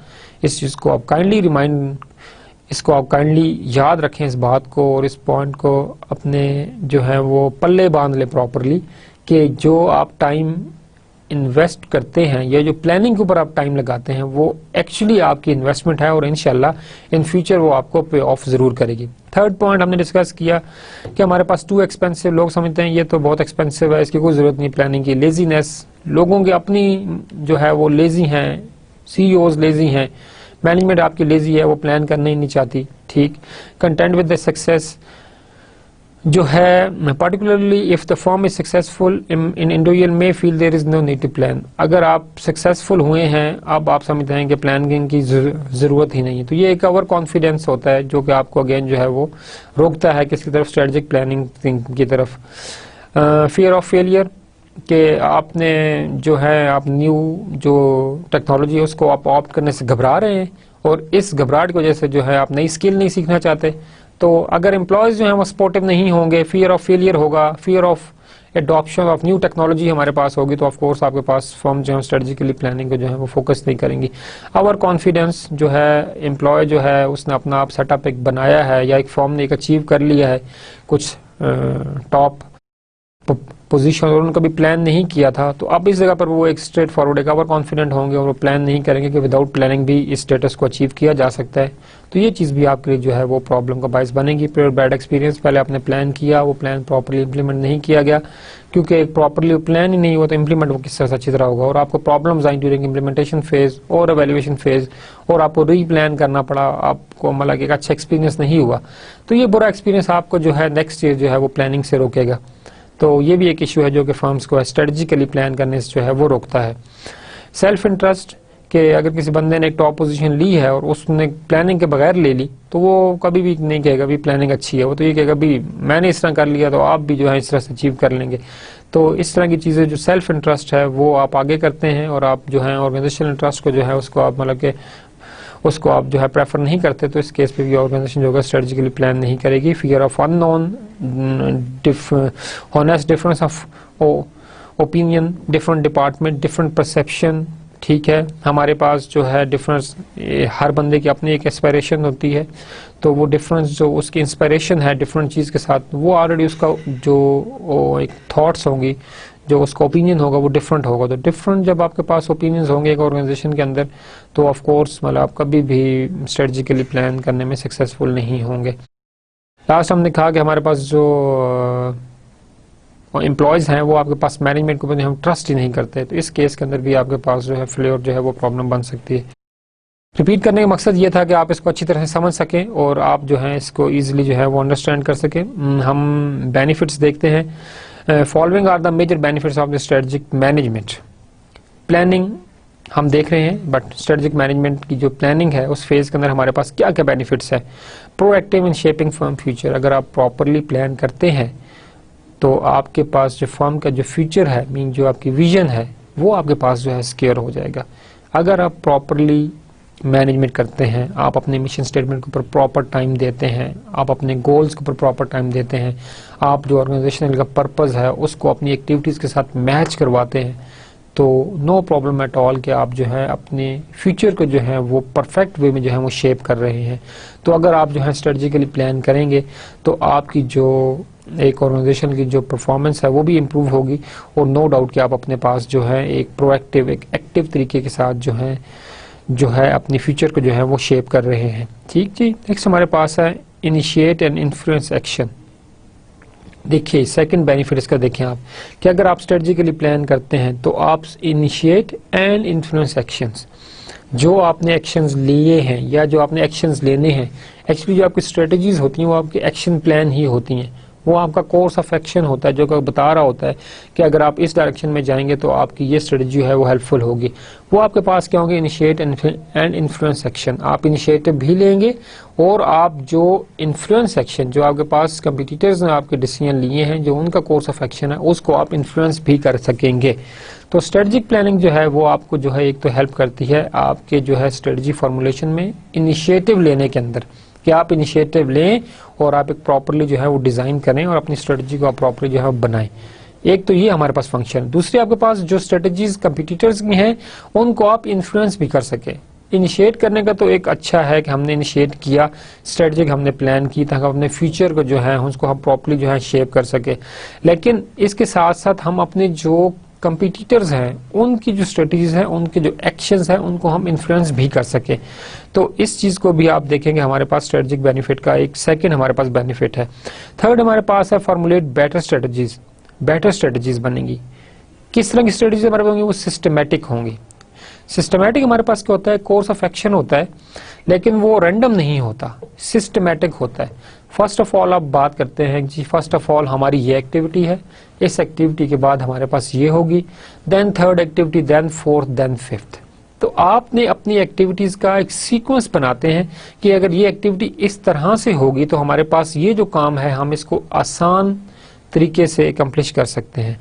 इस चीज़ को आप काइंडली याद रखें इस बात को, और इस पॉइंट को अपने जो है वो पल्ले बांध लें प्रॉपरली कि जो आप टाइम इन्वेस्ट करते हैं या जो प्लानिंग के ऊपर आप टाइम लगाते हैं वो एक्चुअली आपकी इन्वेस्टमेंट है, और इंशाल्लाह इन फ्यूचर वो आपको पे ऑफ जरूर करेगी। थर्ड पॉइंट हमने डिस्कस किया कि हमारे पास टू एक्सपेंसिव। लोग समझते हैं ये तो बहुत एक्सपेंसिव है, इसकी कोई जरूरत नहीं प्लानिंग की। लेजीनेस, लोगों की अपनी जो है वो लेजी हैं, सीईओज लेजी हैं, मैनेजमेंट आपकी लेजी है, वो प्लान करना ही नहीं चाहती। ठीक। कंटेंट विद द सक्सेस जो है particularly if the firm is successful in individual may feel there is no need to plan. अगर आप सक्सेसफुल हुए हैं, अब आप समझते हैं कि प्लानिंग की जरूरत ही नहीं है, तो ये एक ओवर कॉन्फिडेंस होता है जो कि आपको अगेन जो है वो रोकता है किसकी तरफ, स्ट्रेटेजिक प्लानिंग की तरफ। फियर ऑफ फेलियर कि आपने जो है आप न्यू जो टेक्नोलॉजी है उसको आप ऑप्ट करने से घबरा रहे हैं, और इस घबराहट की वजह से जो है आप नई स्किल नहीं सीखना चाहते। तो अगर एम्प्लॉयज जो हैं वो सपोर्टिव नहीं होंगे, फियर ऑफ फेलियर होगा, fear of adoption of new technology हमारे पास होगी, तो ऑफ कोर्स आपके पास फर्म जो है स्ट्रेटेजिकली प्लानिंग को जो है वो फोकस नहीं करेंगी। ओवर कॉन्फिडेंस जो है, एम्प्लॉय जो है उसने अपना आप सेटअप एक बनाया है या एक फर्म ने एक अचीव कर लिया है कुछ टॉप पोजीशन, और उन्होंने कभी प्लान नहीं किया था, तो अब इस जगह पर वो एक स्ट्रेट फॉरवर्ड एक ओवर कॉन्फिडेंट होंगे और वो प्लान नहीं करेंगे कि विदाउट प्लानिंग भी इस स्टेटस को अचीव किया जा सकता है। तो ये चीज़ भी आपके लिए जो है वो प्रॉब्लम का बायस बनेगी। फिर बैड एक्सपीरियंस, पहले आपने प्लान किया, वो प्लान प्रॉपरली इंप्लीमेंट नहीं किया गया, क्योंकि एक प्रॉपरली प्लान ही नहीं हुआ तो इंप्लीमेंट वो किस तरह से अच्छी तरह होगा, और आपको प्रॉब्लम्स आई ड्यूरिंग इंप्लीमेंटेशन फेज और एवेल्युएशन फेज, और आपको री प्लान करना पड़ा, आपको मतलब एक अच्छा एक्सपीरियंस नहीं हुआ। तो ये बुरा एक्सपीरियंस आपको जो है नेक्स्ट ईयर जो है वो प्लानिंग से रोकेगा। तो ये भी एक इशू है जो कि फर्म्स को स्ट्रेटजिकली प्लान करने से जो है वो रोकता है। सेल्फ इंटरेस्ट कि अगर किसी बंदे ने एक टॉप पोजीशन ली है और उसने प्लानिंग के बगैर ले ली, तो वो कभी भी नहीं कहेगा भी प्लानिंग अच्छी है, वो तो ये कहेगा भी मैंने इस तरह कर लिया तो आप भी जो है इस तरह से अचीव कर लेंगे। तो इस तरह की चीज़ें जो सेल्फ इंटरेस्ट है वो आप आगे करते हैं, और आप जो है ऑर्गेनाइजेशनल इंटरेस्ट को जो है उसको आप मतलब के उसको आप जो है प्रेफर नहीं करते, तो इस केस पे भी ऑर्गेनाइजेशन जो होगा स्ट्रेटजिकली प्लान नहीं करेगी। Fear of unknown, honest difference of opinion, different department, different perception. ठीक है, हमारे पास जो है डिफरेंस, हर बंदे की अपनी एक एस्पायरेशन होती है, तो वो डिफरेंस जो उसकी इंस्पायरेशन है डिफरेंट चीज़ के साथ, वो ऑलरेडी उसका जो एक थॉट्स होंगी, जो उसका ओपिनियन होगा वो डिफरेंट होगा। तो डिफरेंट जब आपके पास ओपिनियंस होंगे एक ऑर्गेनाइजेशन के अंदर, तो ऑफ कोर्स मतलब आप कभी भी स्ट्रेटजिकली प्लान करने में सक्सेसफुल नहीं होंगे। लास्ट हमने कहा कि हमारे पास जो एम्प्लॉयज़ हैं वो आपके पास मैनेजमेंट के ऊपर हम ट्रस्ट ही नहीं करते, तो इस केस के अंदर भी आपके पास जो है फेलियर जो है वो प्रॉब्लम बन सकती है। रिपीट करने का मकसद ये था कि आप इसको अच्छी तरह से समझ सकें और आप जो है इसको ईजिली जो है वो अंडरस्टैंड कर सकें। हम बेनिफिट्स देखते हैं। Following are the major benefits of the strategic management. Planning हम देख रहे हैं, बट स्ट्रेटजिक मैनेजमेंट की जो प्लानिंग है उस फेज के अंदर हमारे पास क्या क्या बेनिफिट्स है। Proactive in shaping firm future. अगर आप प्रॉपरली प्लान करते हैं तो आपके पास जो फर्म का जो फ्यूचर है, मीन जो आपकी विजन है, वो आपके पास जो है सिक्योर हो जाएगा। अगर आप प्रॉपरली मैनेजमेंट करते हैं, आप अपने मिशन स्टेटमेंट के ऊपर प्रॉपर टाइम देते हैं, आप अपने गोल्स के ऊपर प्रॉपर टाइम देते हैं, आप जो ऑर्गेनाइजेशनल का पर्पस है उसको अपनी एक्टिविटीज़ के साथ मैच करवाते हैं, तो नो प्रॉब्लम एट ऑल कि आप जो है अपने फ्यूचर को जो है वो परफेक्ट वे में जो है वो शेप कर रहे हैं। तो अगर आप जो है स्ट्रेटजिकली प्लान करेंगे तो आपकी जो एक ऑर्गेनाइजेशन की जो परफॉर्मेंस है वो भी इम्प्रूव होगी, और नो डाउट कि आप अपने पास जो है एक प्रोएक्टिव, एक एक्टिव तरीके के साथ जो है अपनी फ्यूचर को जो है वो शेप कर रहे हैं। ठीक जी। नेक्स्ट हमारे पास है इनिशिएट एंड इन्फ्लुएंस एक्शन। देखिए सेकंड बेनिफिट इसका देखें आप कि अगर आप स्ट्रेटजिकली प्लान करते हैं तो आप इनिशिएट एंड इन्फ्लुएंस एक्शंस, जो आपने एक्शंस लिए हैं या जो आपने एक्शंस लेने हैं, एक्चुअली जो आपकी स्ट्रेटजीज होती हैं वो आपके एक्शन प्लान ही होती हैं। वो आपका कोर्स ऑफ एक्शन होता है जो कि बता रहा होता है कि अगर आप इस डायरेक्शन में जाएंगे तो आपकी ये स्ट्रेटजी है वो हेल्पफुल होगी। वो आपके पास क्या होंगे, इनिशिएट एंड इन्फ्लुएंस एक्शन। आप इनिशिएटिव भी लेंगे और आप जो इन्फ्लुएंस एक्शन, जो आपके पास कंपटीटर्स ने आपके डिसीजन लिए हैं, जो उनका कोर्स ऑफ एक्शन है, उसको आप इन्फ्लुएंस भी कर सकेंगे। तो स्ट्रेटजिक प्लानिंग जो है वो आपको जो है एक तो हेल्प करती है आपके जो है स्ट्रेटजी फॉर्मुलेशन में, इनिशिएटिव लेने के अंदर, कि आप इनिशिएटिव लें और आप एक प्रॉपरली जो है वो डिजाइन करें और अपनी स्ट्रेटजी को आप प्रॉपरली जो है बनाएं। एक तो ये हमारे पास फंक्शन है। दूसरी आपके पास जो स्ट्रेटजीज कंपटीटर्स की हैं उनको आप इन्फ्लुएंस भी कर सके। इनिशिएट करने का तो एक अच्छा है कि हमने इनिशिएट किया, स्ट्रेटजिक हमने प्लान की ताकि अपने फ्यूचर को जो है उसको हम प्रॉपरली जो है शेप कर सके, लेकिन इसके साथ साथ हम अपने जो कंपटीटर्स हैं उनकी जो स्ट्रेटजीज हैं, उनके जो एक्शंस हैं, उनको हम इन्फ्लुएंस भी कर सके। तो इस चीज को भी आप देखेंगे हमारे पास स्ट्रेटजिक बेनिफिट का एक सेकंड हमारे पास बेनिफिट है। थर्ड हमारे पास है formulate better strategies. Better strategies बनेंगी। किस तरह की स्ट्रेटजीज हमारे पास होंगी, वो सिस्टमैटिक होंगी। सिस्टमैटिक हमारे पास क्या होता है, कोर्स ऑफ एक्शन होता है, लेकिन वो रैंडम नहीं होता, सिस्टमैटिक होता है। फर्स्ट ऑफ ऑल आप बात करते हैं जी, फर्स्ट ऑफ ऑल हमारी ये एक्टिविटी है, इस एक्टिविटी के बाद हमारे पास ये होगी, then third activity, then fourth, then fifth. तो आपने अपनी एक्टिविटीज का एक सीक्वेंस बनाते हैं कि अगर ये एक्टिविटी इस तरह से होगी तो हमारे पास ये जो काम है हम इसको आसान तरीके से एकम्प्लिश कर सकते हैं।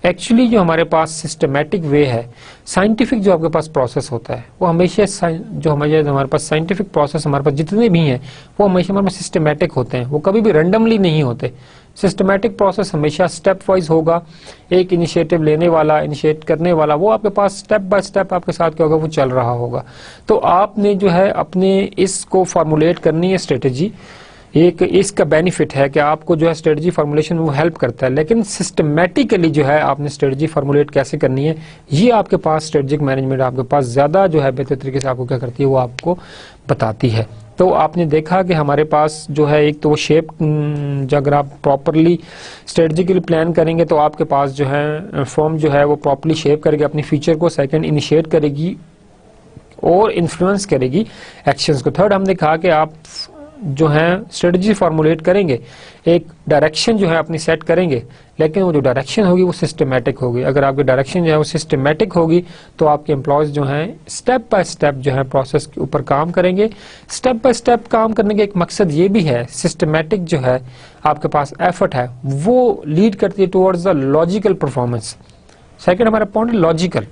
एक्चुअली जो हमारे पास सिस्टमैटिक वे है, साइंटिफिक जो आपके पास प्रोसेस होता है वो हमेशा जो हमारे पास साइंटिफिक प्रोसेस हमारे पास जितने भी हैं वो हमेशा हमारे पास सिस्टमैटिक होते हैं, वो कभी भी रैंडमली नहीं होते। सिस्टमैटिक प्रोसेस हमेशा स्टेप वाइज होगा। एक इनिशिएटिव लेने वाला, इनिशिएट करने वाला, वो आपके पास स्टेप बाय स्टेप आपके साथ क्या होगा, वो चल रहा होगा। तो आपने जो है अपने इसको फॉर्मुलेट करनी है स्ट्रेटेजी। एक इसका बेनिफिट है कि आपको जो है स्ट्रेटजी फॉर्मुलेशन वो हेल्प करता है, लेकिन सिस्टमैटिकली जो है आपने स्ट्रेटजी फॉर्मुलेट कैसे करनी है, ये आपके पास स्ट्रेटजिक मैनेजमेंट आपके पास ज्यादा जो है बेहतर तरीके से आपको क्या करती है, वो आपको बताती है। तो आपने देखा कि हमारे पास जो है एक तो वो शेप, अगर आप प्रॉपरली स्ट्रेटजिकली प्लान करेंगे तो आपके पास जो है फॉर्म जो है वो प्रॉपरली शेप करेगी अपनी फ्यूचर को। सेकंड, इनिशिएट करेगी और इन्फ्लुएंस करेगी एक्शंस को। थर्ड, हमने कहा कि आप जो है स्ट्रेटजी फॉर्मुलेट करेंगे, एक डायरेक्शन जो है अपनी सेट करेंगे, लेकिन वो जो डायरेक्शन होगी वो सिस्टमैटिक होगी। अगर आपकी डायरेक्शन जो है वो सिस्टमैटिक होगी तो आपके एम्प्लॉयज जो हैं स्टेप बाय स्टेप जो है प्रोसेस के ऊपर काम करेंगे। स्टेप बाय स्टेप काम करने का एक मकसद ये भी है, सिस्टमैटिक जो है आपके पास एफर्ट है वो लीड करती है towards the logical performance. Second हमारा पॉइंट लॉजिकल,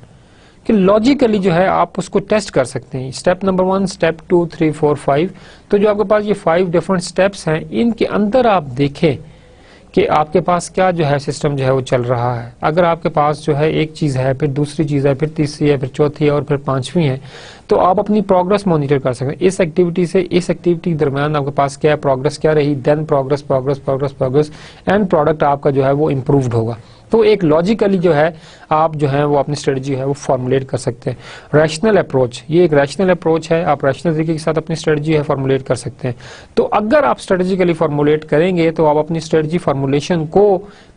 कि लॉजिकली जो है आप उसको टेस्ट कर सकते हैं। स्टेप नंबर 1, स्टेप 2, 3, 4, 5, तो जो आपके पास ये 5 डिफरेंट स्टेप्स हैं, इनके अंदर आप देखें कि आपके पास क्या जो है सिस्टम जो है वो चल रहा है। अगर आपके पास जो है एक चीज है, फिर दूसरी चीज है, फिर तीसरी है, फिर चौथी है और फिर पांचवी है, तो आप अपनी प्रोग्रेस मॉनिटर कर सकते हैं। इस एक्टिविटी से इस एक्टिविटी के दरमियान आपके पास क्या है, प्रोग्रेस क्या रही, then progress progress progress progress, end product आपका जो है वो इम्प्रूव्ड होगा। तो एक लॉजिकली जो है आप जो है वो अपनी स्ट्रेटजी है वो फॉर्मुलेट कर सकते हैं। रैशनल अप्रोच, ये एक रैशनल अप्रोच है, आप रैशनल तरीके के साथ अपनी स्ट्रेटजी है फॉर्मुलेट कर सकते हैं। तो अगर आप स्ट्रेटजिकली फॉर्मुलेट करेंगे तो आप अपनी स्ट्रेटजी फॉर्मुलेशन को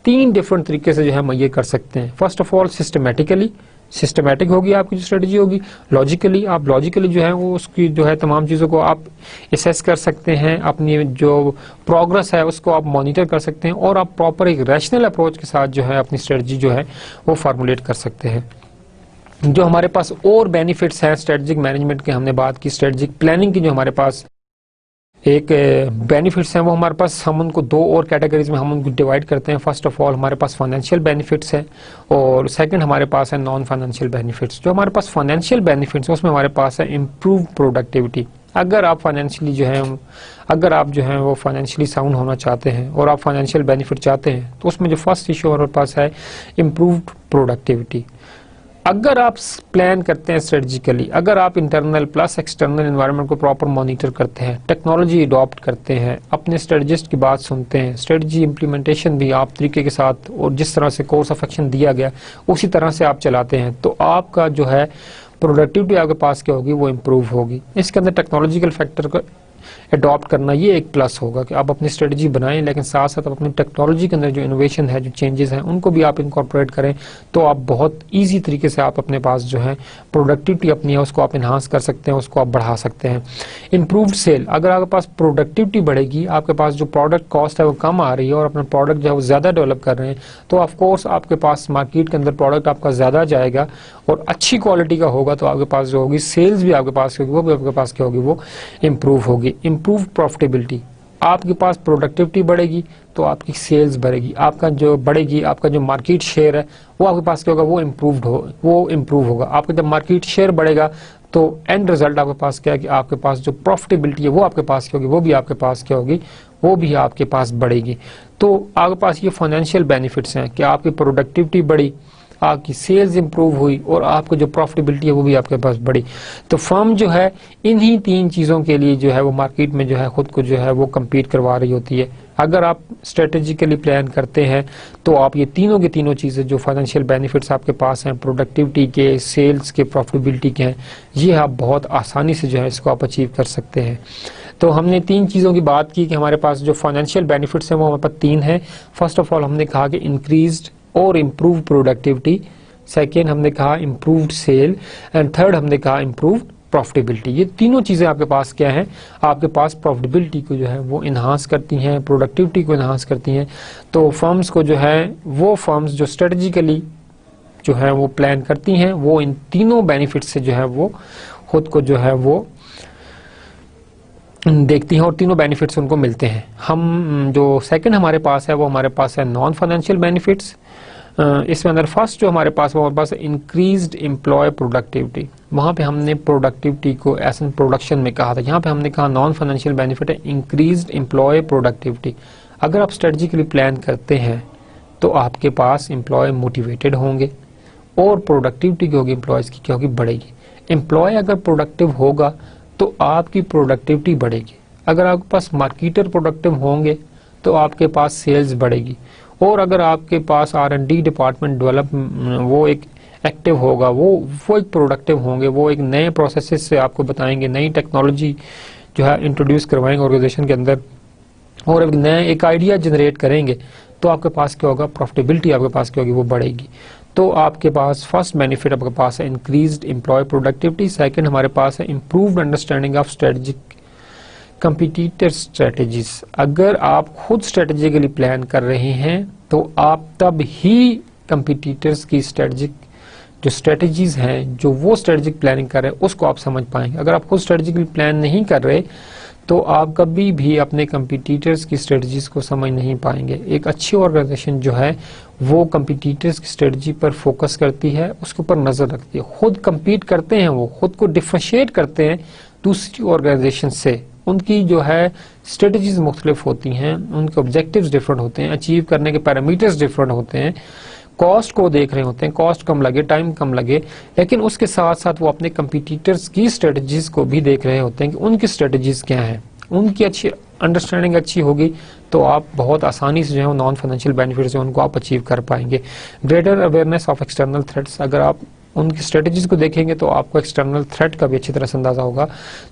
3 डिफरेंट तरीके से जो है मुहैया कर सकते हैं। First of all systematically, systematic होगी आपकी जो स्ट्रेटजी होगी। लॉजिकली, आप लॉजिकली जो है वो उसकी जो है तमाम चीज़ों को आप असेस कर सकते हैं, अपनी जो प्रोग्रेस है उसको आप मॉनिटर कर सकते हैं, और आप प्रॉपर एक रैशनल अप्रोच के साथ जो है अपनी स्ट्रेटजी जो है वो फार्मुलेट कर सकते हैं। जो हमारे पास और बेनिफिट्स हैं स्ट्रेटजिक मैनेजमेंट के, हमने बात की स्ट्रेटजिक प्लानिंग की, जो हमारे पास एक बेनिफिट्स हैं वो हमारे पास, हम उनको 2 और कैटेगरीज में हम उनको डिवाइड करते हैं। फर्स्ट ऑफ ऑल हमारे पास फाइनेंशियल बेनिफिट्स है, और सेकंड हमारे पास है नॉन फाइनेंशियल बेनिफिट्स। जो हमारे पास फाइनेंशियल बेनिफिट्स है उसमें हमारे पास है इम्प्रूव प्रोडक्टिविटी। अगर आप फाइनेंशियली जो है, अगर आप जो है वो फाइनेंशियली साउंड होना चाहते हैं और आप फाइनेंशियल बेनिफिट चाहते हैं, तो उसमें जो फर्स्ट इशू हमारे पास है इम्प्रूव्ड प्रोडक्टिविटी। अगर आप प्लान करते हैं स्ट्रेटजिकली, अगर आप इंटरनल प्लस एक्सटर्नल एनवायरनमेंट को प्रॉपर मॉनिटर करते हैं, टेक्नोलॉजी अडॉप्ट करते हैं, अपने स्ट्रेटजिस्ट की बात सुनते हैं, स्ट्रेटजी इंप्लीमेंटेशन भी आप तरीके के साथ और जिस तरह से कोर्स ऑफ एक्शन दिया गया उसी तरह से आप चलाते हैं, तो आपका जो है प्रोडक्टिविटी आपके पास क्या होगी वो इम्प्रूव होगी। इसके अंदर टेक्नोलॉजिकल फैक्टर को अडॉप्ट करना ये एक प्लस होगा कि आप अपनी स्ट्रेटजी बनाएं, लेकिन साथ साथ अपनी टेक्नोलॉजी के अंदर जो इनोवेशन है, जो चेंजेस हैं, उनको भी आप इनकॉर्पोरेट करें, तो आप बहुत इजी तरीके से आप अपने पास जो है प्रोडक्टिविटी अपनी है उसको आप इन्हांस कर सकते हैं, उसको आप बढ़ा सकते हैं। इम्प्रूव्ड सेल, अगर आपके पास प्रोडक्टिविटी बढ़ेगी, आपके पास जो प्रोडक्ट कॉस्ट है वो कम आ रही है और अपना प्रोडक्ट जो है वो ज़्यादा डेवलप कर रहे हैं, तो ऑफकोर्स आपके पास मार्केट के अंदर प्रोडक्ट आपका ज़्यादा जाएगा और अच्छी क्वालिटी का होगा, तो आपके पास जो होगी सेल्स भी आपके पास होगी, वो भी आपके पास क्या होगी वो इम्प्रूव होगी। इम्प्रूव प्रॉफिटेबिलिटी, आपके पास प्रोडक्टिविटी बढ़ेगी तो आपकी सेल्स बढ़ेगी, आपका जो बढ़ेगी, आपका जो मार्केट शेयर है वो आपके पास क्या होगा वो इम्प्रूव होगा। आपका जब मार्केट शेयर बढ़ेगा तो एंड रिजल्ट आपके पास क्या है कि आपके पास जो प्रॉफिटेबिलिटी है वो आपके पास क्या होगी, वो भी आपके पास क्या होगी, वो भी आपके पास बढ़ेगी। तो आपके पास ये फाइनेंशियल बेनिफिट्स हैं कि आपकी प्रोडक्टिविटी बढ़ी, आपकी सेल्स इंप्रूव हुई और आपको जो प्रॉफिटेबिलिटी है वो भी आपके पास बढ़ी। तो फर्म जो है इन्हीं 3 चीज़ों के लिए जो है वो मार्केट में जो है खुद को जो है वो कम्पीट करवा रही होती है। अगर आप स्ट्रेटेजिकली प्लान करते हैं तो आप ये तीनों की तीनों चीज़ें जो फाइनेंशियल बेनिफिट्स आपके पास हैं, प्रोडक्टिविटी के, सेल्स के, प्रॉफिटेबिलिटी के हैं, ये आप बहुत आसानी से जो है इसको आप अचीव कर सकते हैं। तो हमने 3 चीज़ों की बात की कि हमारे पास जो फाइनेंशियल बेनिफिट्स हैं वो हमारे पास 3 हैं। फर्स्ट ऑफ ऑल हमने कहा कि इंक्रीज्ड और इम्प्रूव प्रोडक्टिविटी, सेकेंड हमने कहा इम्प्रूव्ड सेल, एंड थर्ड हमने कहा इम्प्रूव्ड प्रॉफिटेबिलिटी। ये तीनों चीज़ें आपके पास क्या हैं, आपके पास प्रॉफिटेबिलिटी को जो है वो इन्हांस करती हैं, प्रोडक्टिविटी को इन्हांस करती हैं। तो फर्म्स को जो है वो फर्म्स जो स्ट्रेटजिकली जो है वो प्लान करती हैं वो इन तीनों बेनिफिट्स से जो है वो खुद को जो है वो देखती हैं और तीनों बेनिफिट्स उनको मिलते हैं। हम जो सेकंड हमारे पास है वो हमारे पास है नॉन फाइनेंशियल बेनिफिट्स। इसमें अंदर फर्स्ट जो हमारे पास हमारे पास इंक्रीज्ड एम्प्लॉय प्रोडक्टिविटी, वहाँ पे हमने प्रोडक्टिविटी को एज प्रोडक्शन में कहा था, यहाँ पे हमने कहा नॉन फाइनेंशियल बेनिफिट है इंक्रीज्ड एम्प्लॉय प्रोडक्टिविटी। अगर आप स्ट्रेटजिकली प्लान करते हैं तो आपके पास एम्प्लॉय मोटिवेटेड होंगे और प्रोडक्टिविटी की होगी एम्प्लॉयज़ की क्या होगी, बढ़ेगी। एम्प्लॉय अगर प्रोडक्टिव होगा तो आपकी प्रोडक्टिविटी बढ़ेगी। अगर आपके पास मार्केटर प्रोडक्टिव होंगे तो आपके पास सेल्स बढ़ेगी, और अगर आपके पास R&D डिपार्टमेंट डेवलप वो एक एक्टिव होगा, वो एक प्रोडक्टिव होंगे, वो एक नए प्रोसेसेस से आपको बताएंगे, नई टेक्नोलॉजी जो है इंट्रोड्यूस करवाएंगे ऑर्गेनाइजेशन के अंदर और एक आइडिया जनरेट करेंगे, तो आपके पास क्या होगा, प्रॉफिटेबिलिटी आपके पास क्या होगी वो बढ़ेगी। तो आपके पास फर्स्ट बेनिफिट आपके पास है इंक्रीज्ड एम्प्लॉय प्रोडक्टिविटी, सेकंड हमारे पास है improved understanding of strategic competitor strategies. अगर आप खुद स्ट्रेटजिकली प्लान कर रहे हैं तो आप तब ही कंपटीटर्स की जो स्ट्रेटजीज हैं, जो वो स्ट्रेटजिक प्लानिंग कर रहे हैं उसको आप समझ पाएंगे। अगर आप खुद स्ट्रेटजिकली प्लान नहीं कर रहे तो आप कभी भी अपने कंपटीटर्स की स्ट्रेटजीज को समझ नहीं पाएंगे। एक अच्छी ऑर्गेनाइजेशन जो है वो कंपटीटर्स की स्ट्रेटजी पर फोकस करती है, उसके ऊपर नजर रखती है, खुद compete करते हैं, वो खुद को डिफरेंशिएट करते हैं दूसरी ऑर्गेनाइजेशन से। उनकी जो है स्ट्रेटजीज मुख्तलिफ होती हैं, उनके ऑब्जेक्टिव्स डिफरेंट होते हैं, अचीव करने के पैरामीटर्स डिफरेंट होते हैं, कॉस्ट को देख रहे होते हैं, कॉस्ट कम लगे, टाइम कम लगे, लेकिन उसके साथ साथ वो अपने कंपटीटर्स की स्ट्रेटजीज को भी देख रहे होते हैं कि उनकी स्ट्रेटजीज क्या हैं, उनकी अच्छी अंडरस्टैंडिंग अच्छी होगी तो आप बहुत आसानी से जो है नॉन फाइनेंशियल बेनिफिट्स हैं उनको आप अचीव कर पाएंगे। Greater awareness of external threats, अगर आप उनकी स्ट्रेटजीज को देखेंगे तो आपको एक्सटर्नल थ्रेट का भी अच्छी तरह से अंदाजा होगा।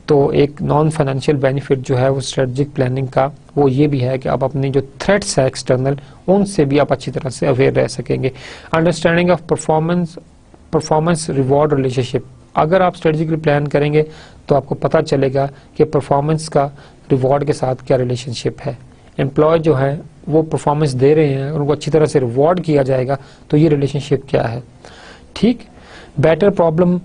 तो एक नॉन फाइनेंशियल बेनिफिट जो है वो स्ट्रेटजिक प्लानिंग का वो ये भी है कि आप अपनी जो थ्रेट्स है एक्सटर्नल उनसे भी आप अच्छी तरह से अवेयर रह सकेंगे। Understanding of performance reward relationship, अगर आप स्ट्रेटजिकली प्लान करेंगे तो आपको पता चलेगा कि परफॉर्मेंस का रिवॉर्ड के साथ क्या रिलेशनशिप है। एम्प्लॉय जो है वो परफॉर्मेंस दे रहे हैं, उनको अच्छी तरह से रिवॉर्ड किया जाएगा तो ये रिलेशनशिप क्या है। ठीक, बेटर प्रॉब्लम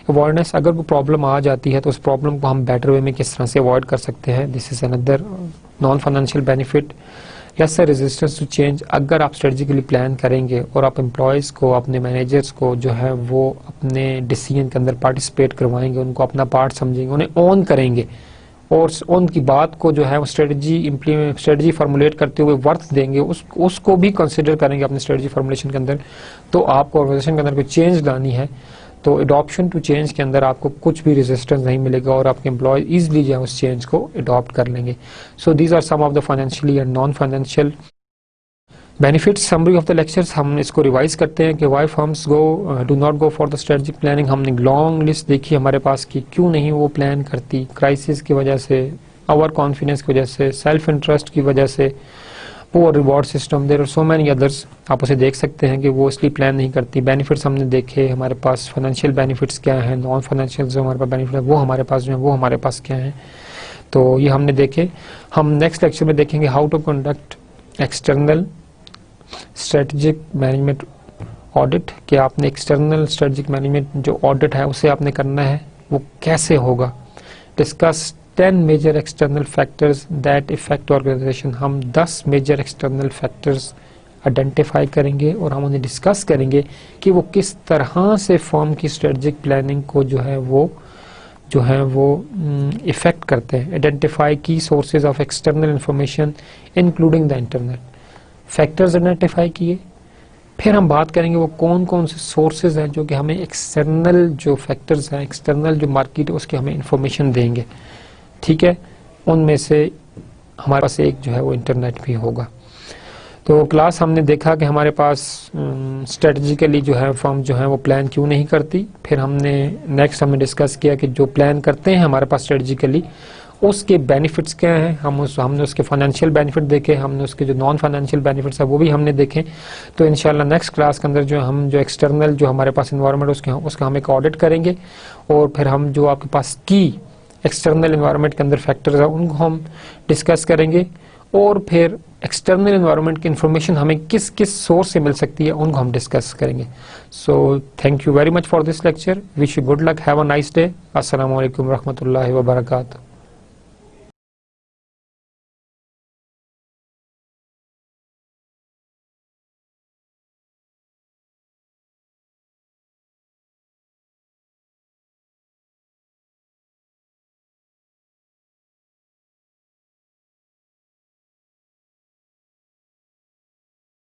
अवॉइडेंस, अगर कोई प्रॉब्लम आ जाती है तो उस प्रॉब्लम को हम बेटर वे में किस तरह से अवॉइड कर सकते हैं, this is another non financial benefit. Lesser resistance to change, अगर आप स्ट्रेटजिकली प्लान करेंगे और आप एम्प्लॉयज़ को, अपने मैनेजर्स को जो है वो अपने डिसीजन के अंदर पार्टिसिपेट करवाएंगे, उनको अपना पार्ट समझेंगे, उन्हें ऑन करेंगे और उनकी बात को जो है वो स्ट्रेटजी फार्मुलेट करते हुए वर्थ देंगे, उसको भी कंसिडर करेंगे अपने स्ट्रेटजी फार्मुलेशन के अंदर। तो आपको ऑर्गेनाइजेशन के अंदर कोई चेंज लानी है तो एडॉप्शन टू चेंज के अंदर आपको कुछ भी रेजिस्टेंस नहीं मिलेगा और आपके एम्प्लॉय इजीली जो है उस चेंज को अडॉप्ट कर लेंगे। So these are some of the financially and non financial benefits. Summary of the lectures, हम इसको रिवाइज करते हैं कि why firms do not go for the strategic planning. हमने लॉन्ग लिस्ट देखी हमारे पास कि क्यों नहीं वो प्लान करती, क्राइसिस की वजह से, ओवर कॉन्फिडेंस की वजह से, सेल्फ इंटरेस्ट की वजह से, poor reward system, there are so many others. आप उसे देख सकते हैं कि वो इसलिए प्लान नहीं करती। बेनिफिट्स हमने देखे, हमारे पास फाइनेंशियल बेनिफिट्स क्या हैं, नॉन फाइनेंशियल जो हमारे पास बेनिफिट है वो हमारे पास जो है वो हमारे पास क्या है, तो ये हमने देखे। हम नेक्स्ट लेक्चर में देखेंगे how to conduct external strategic management audit, कि आपने एक्सटर्नल स्ट्रेटजिक मैनेजमेंट जो ऑडिट है उसे आपने करना है, वो कैसे होगा। Discuss 10 major external factors that effect organisation, हम 10 मेजर एक्सटर्नल फैक्टर्स आइडेंटिफाई करेंगे और हम उन्हें डिस्कस करेंगे कि वो किस तरह से फर्म की स्ट्रेटजिक प्लानिंग को जो है वो इफेक्ट करते हैं। आइडेंटिफाई की sources of external information including the internal, factors identify किए। फिर हम बात करेंगे वो कौन कौन से सोर्सेज हैं जो कि हमें एक्सटर्नल जो फैक्टर्स हैं, एक्सटर्नल जो मार्केट है उसकी हमें इंफॉर्मेशन देंगे। ठीक है, उनमें से हमारे पास एक जो है वो इंटरनेट भी होगा। तो क्लास हमने देखा कि हमारे पास स्ट्रेटजिकली जो है फर्म जो है वो प्लान क्यों नहीं करती। फिर हमने डिस्कस किया कि जो प्लान करते हैं हमारे पास स्ट्रेटजिकली उसके बेनिफिट्स क्या हैं, हमने उसके फाइनेंशियल बेनिफिट देखे, हमने उसके जो नॉन फाइनेंशियल बेनिफिट्स है वो भी हमने देखे। तो इंशाल्लाह नेक्स्ट क्लास के अंदर जो हम जो एक्सटर्नल जो हमारे पास इन्वायरमेंट उसका हम एक ऑडिट करेंगे और फिर हम जो आपके पास की एक्सटर्नल इन्वायरमेंट के अंदर फैक्टर्स हैं उनको हम डिस्कस करेंगे और फिर एक्सटर्नल इन्वायरमेंट की इंफॉर्मेशन हमें किस किस सोर्स से मिल सकती है उनको हम डिस्कस करेंगे। So thank you very much for this lecture, wish you good luck, have a nice day. अस्सलाम वालेकुम रहमतुल्लाहि व बरकातहू।